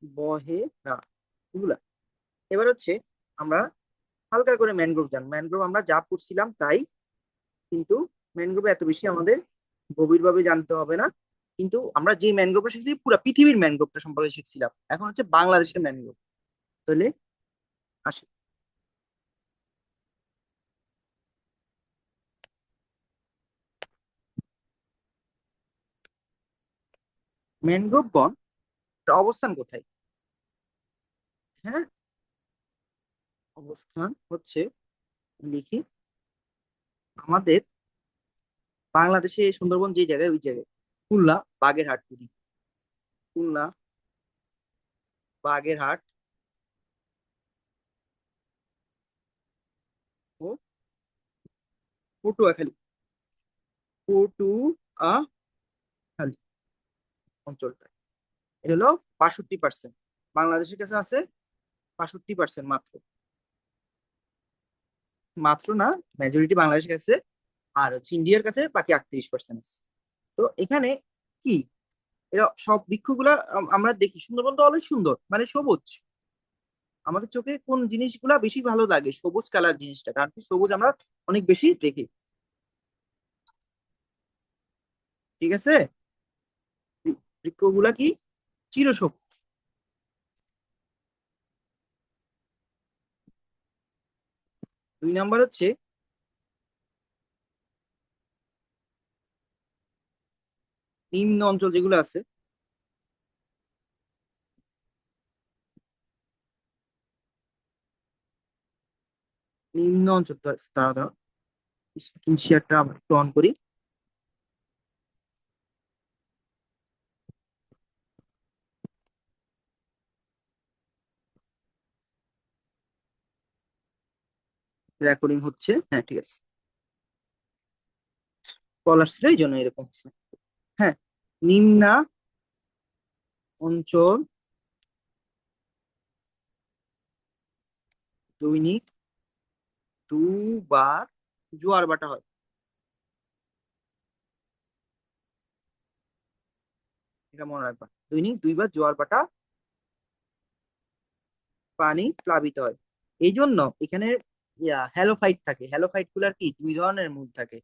বহেরা, এগুলা। এবার হচ্ছে আমরা হালকা করে ম্যানগ্রোভ ম্যানগ্রোভ আমরা যা পড়ছিলাম তাই, কিন্তু ম্যানগ্রোভ এত বেশি আমাদের গভীরভাবে জানতে হবে না। কিন্তু আমরা যে ম্যানগ্রোভটা শিখছি পুরো পৃথিবীর ম্যানগ্রোভটা সম্পর্কে শিখছিলাম, এখন হচ্ছে বাংলাদেশের ম্যানগ্রোভ। তাহলে আসে, ম্যানগ্রোভ বন অবস্থান কোথায়? হ্যাঁ, অবস্থান হচ্ছে, লিখি, আমাদের বাংলাদেশে সুন্দরবন যে জায়গায়, ওই জায়গায় খুলনা, বাগেরহাট, খুলনা, বাগেরহাট ও পটুয়াখালী, পটুয়াখালী অঞ্চলটা, এটা হলো 62%। বাংলাদেশের কাছে আছে 62% মাত্র, মাত্র না, মেজরিটি বাংলাদেশের কাছে। আর হচ্ছে ইন্ডিয়ার কাছে বাকি 38% আছে। তো এখানে কি, এরা সব বৃক্ষগুলা আমরা দেখি, সুন্দরবন তো অনেক সুন্দর, মানে সবুজ। আমাদের চোখে কোন জিনিসগুলা বেশি ভালো লাগে? সবুজ কালার জিনিসটা, কারণ কি সবুজ আমরা অনেক বেশি দেখি। ঠিক আছে, বৃক্ষগুলা কি চিরসবুজ। 2 নাম্বার হচ্ছে নিম্ন অঞ্চল যেগুলো আছে, নিম্ন অঞ্চল তারা তারা স্ক্রিন শেয়ারটা আমরা একটু অন করি। রেকর্ডিং হচ্ছে, হ্যাঁ ঠিক আছে। কলার ছিল এই জন্য এরকম হচ্ছে। হ্যাঁ, নিম্না অঞ্চল দৈনিক 2 বার জোয়ার ভাটা হয়। এটা মনে রাখবা, দৈনিক 2 বার জোয়ার ভাটা, পানি প্লাবিত হয়। এই জন্য এখানে হ্যালোফাইট থাকে। হ্যালোফাইট গুলার কি 2 ধরনের মূল থাকে।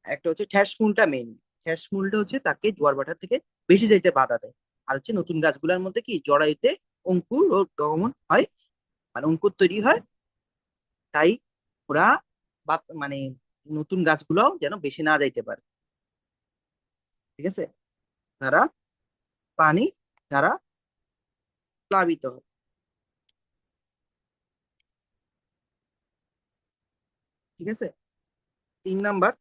একটা হচ্ছে ঠ্যাস মূলটা মেইন, ঠ্যাস মূলটা হচ্ছে তাকে জোয়ার ভাটা থেকে বেশি যাইতে বাধা দেয়। আর হচ্ছে নতুন গাছগুলোর মধ্যে কি জরায়ুতে অঙ্কুর ও গমন হয়, মানে অঙ্কুর তৈরি হয়। তাই ওরা মানে নতুন গাছগুলো যেন বেশি না যাইতে পারে। ঠিক আছে, তারা পানি দ্বারা প্লাবিত হয়। ঠিক আছে, 3 নাম্বার,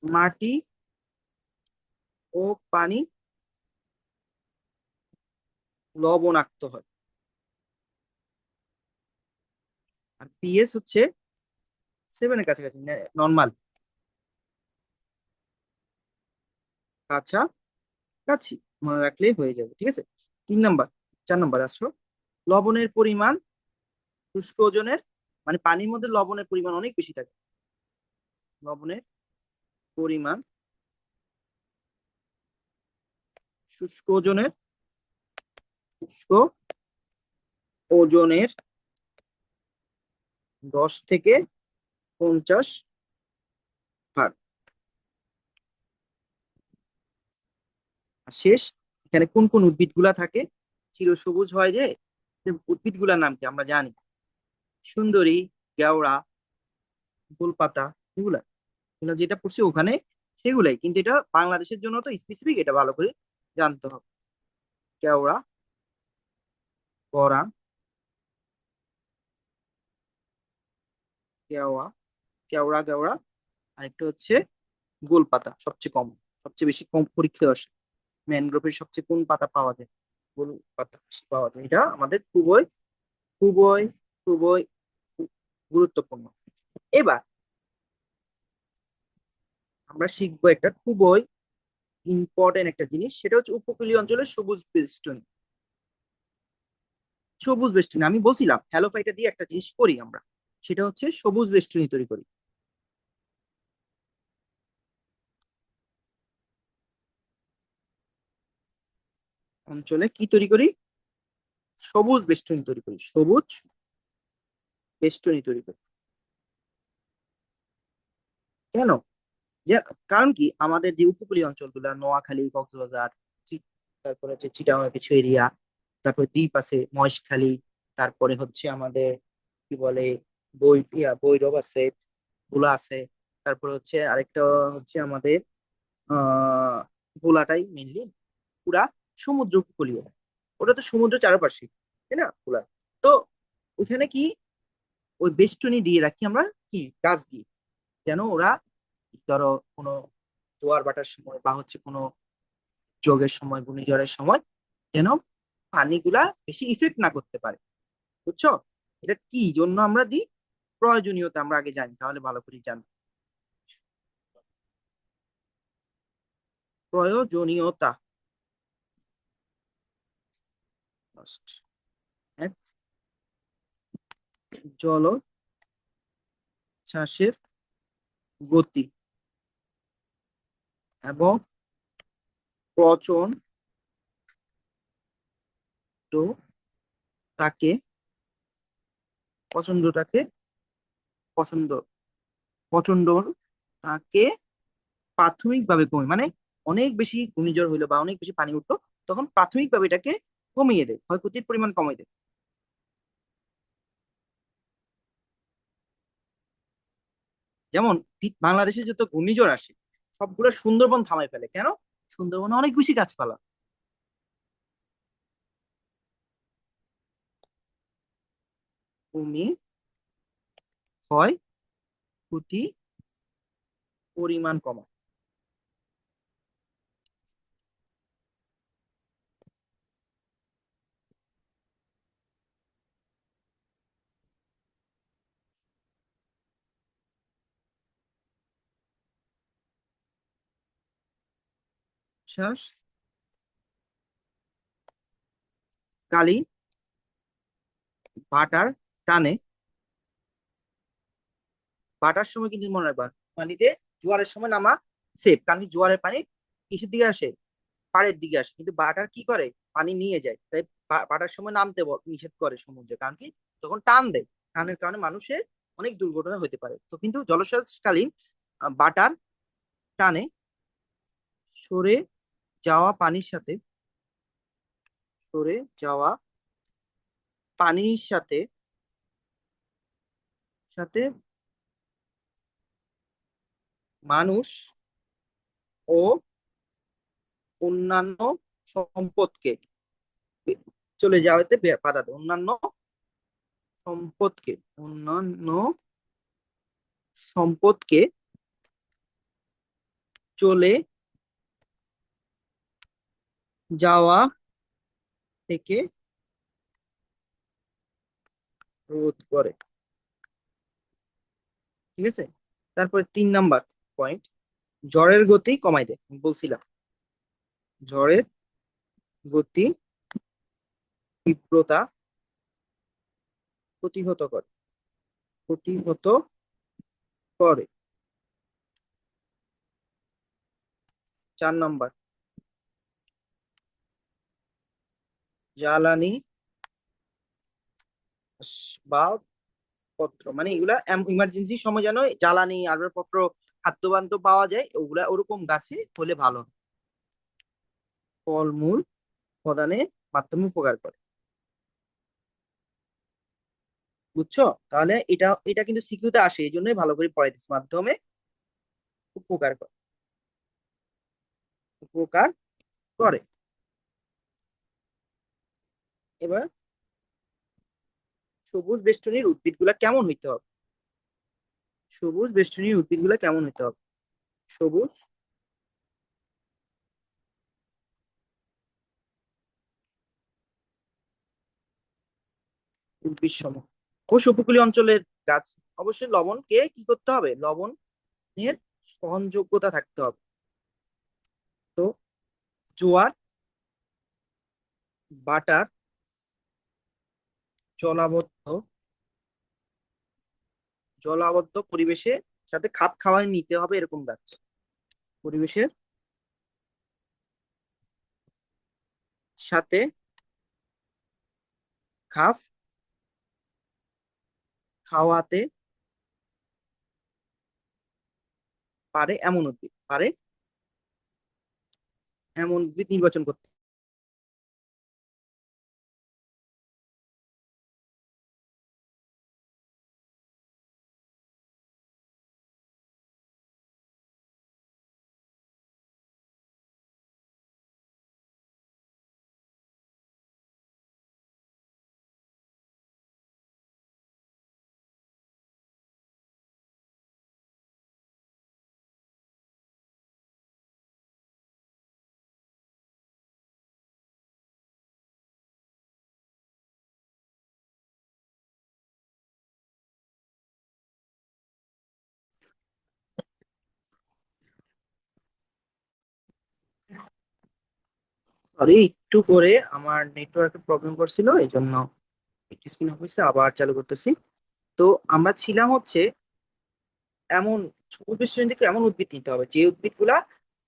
মাটি ও পানি লবণাক্ত হয়। আর পিএস হচ্ছে 7-এর কাছাকাছি, নর্মাল, কাছা কাছি, মনে রাখলেই হয়ে যাবে। ঠিক আছে, 3 নাম্বার, 4 নাম্বার আসলো, লবণের পরিমাণ শুষ্ক ওজনের, মানে পানির মধ্যে লবণের পরিমাণ অনেক বেশি থাকে। লবণের পরিমাণ শুষ্ক ওজনের, শুষ্ক ওজনের 10 থেকে 50 ভাগ। আর শেষ, এখানে কোন কোন উদ্ভিদ গুলা থাকে, চিরসবুজ হয় যে, উদ্ভিদ গুলার নাম কি আমরা জানি? সুন্দরী, কেওড়া, গোলপাতা, এগুলা, এগুলা যেটা পড়ছি ওখানে সেগুলাই, কিন্তু এটা বাংলাদেশের জন্য তো স্পেসিফিক, এটা ভালো করে জানতে হবে। কেওড়া, পরাগ, কেওয়া, কেওড়া কেওড়া। আরেকটা হচ্ছে গোল পাতা, সবচেয়ে কম, সবচেয়ে বেশি কম পরীক্ষায় আসে। ম্যানগ্রোভের সবচেয়ে কোন পাতা পাওয়া যায়? গোল পাতা বেশি পাওয়া যায়। এটা আমাদের খুবই খুবই খুবই গুরুত্বপূর্ণ। এবার আমরা শিখবো একটা খুবই ইম্পর্টেন্ট একটা জিনিস, সেটা হচ্ছে উপকূলীয় অঞ্চলের সবুজ বেষ্টনী। সবুজ বেষ্টনী আমি বলছিলাম হ্যালোফাইটা দিয়ে একটা জিনিস করি আমরা, সেটা হচ্ছে সবুজ বেষ্টনী তৈরি করি। অঞ্চলে কি তৈরি করি? সবুজ বেষ্টনী তৈরি করি, সবুজ বেষ্টনী তৈরি করি। কেন? যে কারণ কি, আমাদের যে উপকূলীয় অঞ্চলগুলো নোয়াখালী, কক্সবাজার, তারপরে হচ্ছে চিটাগাং কিছু এরিয়া, তারপরে দ্বীপ আছে মহেশখালী, তারপরে হচ্ছে আমাদের কি বলে ভৈরব আছে, ভোলা আছে, তারপরে হচ্ছে আরেকটা হচ্ছে আমাদের আহ ভোলাটাই মেনলি পুরা সমুদ্র উপকূলীয়। ওটা তো সমুদ্র চারপাশে, তাই না ভোলা? তো ওইখানে কি ওই বেষ্টনী দিয়ে রাখি আমরা, কি গাছ দিয়ে, যেন ওরা ধরো কোনো জোয়ার ভাটার সময় বা হচ্ছে কোনো যোগের সময়, ঘূর্ণিঝড়ের সময় যেন পানিগুলা বেশি ইফেক্ট না করতে পারে। বুঝছো? এটা কি জন্য আমরা দিই? প্রয়োজনীয়তা আমরা আগে জানি, তাহলে ভালো করে জানবো। প্রয়োজনীয়তা, এক, জলোচ্ছ্বাসের গতি এবং প্রচণ্ড তাকে প্রচন্ডটাকে পছন্দ প্রচন্ড তাকে প্রাথমিকভাবে কমে, মানে অনেক বেশি ঘূর্ণিঝড় হইলো বা অনেক বেশি পানি উঠলো, তখন প্রাথমিকভাবে এটাকে কমিয়ে দেয়, ক্ষয়ক্ষতির পরিমাণ কমিয়ে দেয়। যেমন বাংলাদেশে যত ঘূর্ণিঝড় আসে সবগুলো সুন্দরবন থামায় ফেলে। কেন? সুন্দরবনে অনেক বেশি গাছপালা। ভূমি ক্ষয় ক্ষতি পরিমাণ কমায়। শ্বাস কালী ভাটার টানে, ভাটার সময় কিন্তু মনে রাখবা পানিতে জোয়ারের সময় নামা সেফ, কারণ কি জোয়ারের পানি কিসের দিকে আসে? পাড়ের দিকে আসে, কিন্তু বাটার কি করে? পানি নিয়ে যায়, তাই বাটার সময় নামতে নিষেধ করে সমুদ্রে, কারণ কি তখন টান দেয়, টানের কারণে মানুষের অনেক দুর্ঘটনা হতে পারে। তো কিন্তু জলোচ্ছ্বাসকালীন বাটার টানে সরে যাওয়া পানির সাথে, সরে যাওয়া পানির সাথে সাথে মানুষ ও অন্যান্য সম্পদকে চলে যাওয়াতে বাধা দেয়। অন্যান্য সম্পদকে, অন্যান্য সম্পদকে চলে যাওয়া থেকে রোধ করে। ঠিক আছে? তারপরে 3 নাম্বার পয়েন্ট, ঝড়ের গতি কমাই দেয়। আমি বলছিলাম ঝড়ের গতি তীব্রতা প্রতিহত করে, প্রতিহত করে। 4 নাম্বার, জ্বালানি বা পত্র, মানে এগুলা ইমার্জেন্সি সময় যেন জ্বালানি আসবাবপত্র খাদ্য বান্ধব পাওয়া যায়, ওগুলা ওরকম গাছে হলে ভালো। ফলমূল প্রদানের মাধ্যমে উপকার করে। বুঝছো? তাহলে এটা এটা কিন্তু সিকিউতে আসে, এই জন্যই ভালো করে পড়াইতেছি, মাধ্যমে উপকার করে, উপকার করে। এবার সবুজ বেষ্টনীর উদ্ভিদ গুলা কেমন হইতে হবে? সবুজ বেষ্টনী উদ্ভিদগুলো কেমন হতে হবে? সবুজ উদ্ভিদ সমূহ অবশ্য উপকূলীয় অঞ্চলের গাছ। অবশ্যই লবণকে কি করতে হবে? লবণের সহনযোগ্যতা থাকতে হবে। তো জোয়ার বাটার জলাবদ্ধ জলাবদ্ধ পরিবেশের সাথে খাপ খাওয়াই নিতে হবে এরকম গাছ। পরিবেশের সাথে খাপ খাওয়াতে পারে এমন উদ্ভিদ নির্বাচন করতে। সরি, একটু করে আমার নেটওয়ার্কের প্রবলেম করছিল, এই জন্য একটু স্ক্রিন অফ হয়েছে, আবার চালু করতেছি। তো আমরা ছিলাম হচ্ছে এমন পরিবেশ থেকে এমন উদ্ভিদ নিতে হবে যে উদ্ভিদগুলা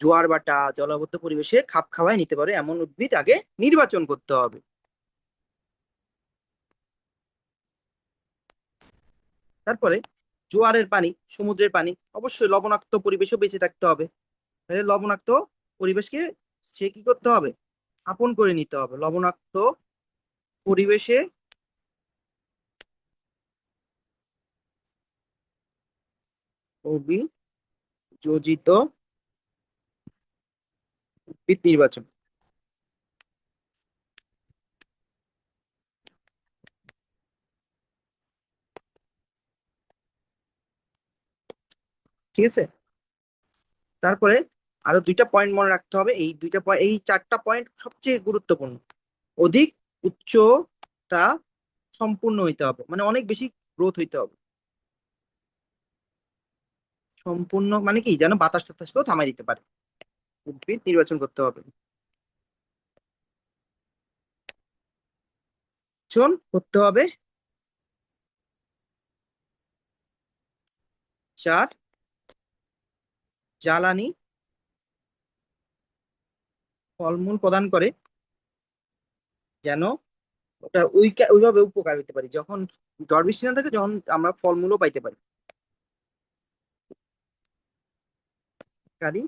জোয়ার বাটা জলাবদ্ধ পরিবেশে খাপ খাওয়ায় নিতে পারে এমন উদ্ভিদ আগে নির্বাচন করতে হবে। তারপরে জোয়ারের পানি, সমুদ্রের পানি অবশ্যই লবণাক্ত পরিবেশেও বেঁচে থাকতে হবে। তাহলে লবণাক্ত পরিবেশকে সে কি করতে হবে? আপন করে নিতে হবে। লবণাক্ত পরিবেশে অভিযোজিত উদ্ভিদ নির্বাচন। ঠিক আছে। তারপরে আরো দুইটা পয়েন্ট মনে রাখতে হবে, এই দুইটা পয়েন্ট, এই চারটা পয়েন্ট সবচেয়ে গুরুত্বপূর্ণ। অধিক উচ্চতা সম্পূর্ণ হইতে হবে, মানে অনেক বেশি গ্রোথ হইতে হবে। সম্পূর্ণ মানে কি, যেন বাতাস টাতাসকেও থামাই দিতে পারে উদ্ভিদ নির্বাচন করতে হবে। চুন করতে হবে। চার, জ্বালানি ফলমূল প্রদান করে, যেন ওটা ওইভাবে উপকার হতে পারি যখন ঝড় বৃষ্টি না থাকে, যখন আমরা ফলমূলও পাইতে পারি। কারি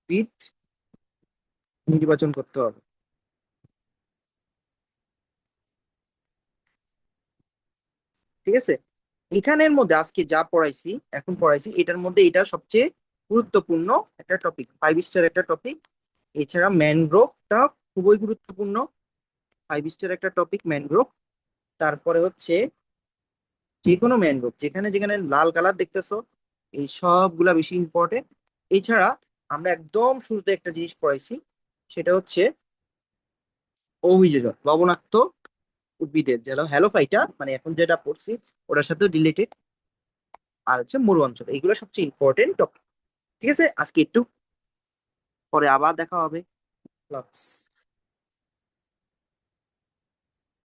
বীজ নির্বাচন করতে হবে। ঠিক আছে। এখানের মধ্যে আজকে যা পড়াইছি, এখন পড়াইছি, এটার মধ্যে এটা সবচেয়ে গুরুত্বপূর্ণ একটা টপিক, 5 স্টার একটা টপিক। এছাড়া ম্যানগ্রোভটা খুবই গুরুত্বপূর্ণ, 5 স্টার একটা টপিক ম্যানগ্রোভ। তারপরে হচ্ছে যে কোনো ম্যানগ্রোভ, যেখানে যেখানে লাল কালার দেখতেছো, এই সবগুলা বেশি ইম্পর্টেন্ট। এছাড়া আমরা একদম শুরুতে একটা জিনিস পড়াইছি, সেটা হচ্ছে অভিযোজন লবণাক্ত উদ্ভিদের, যেন হ্যালোফাইটা, মানে এখন যেটা পড়ছি ওটার সাথে রিলেটেড। আর হচ্ছে মরু অঞ্চল, এইগুলো সবচেয়ে ইম্পর্টেন্ট টপিক। ঠিক আছে, আজকে একটু পরে আবার দেখা হবে। আল্লাহ হাফেজ।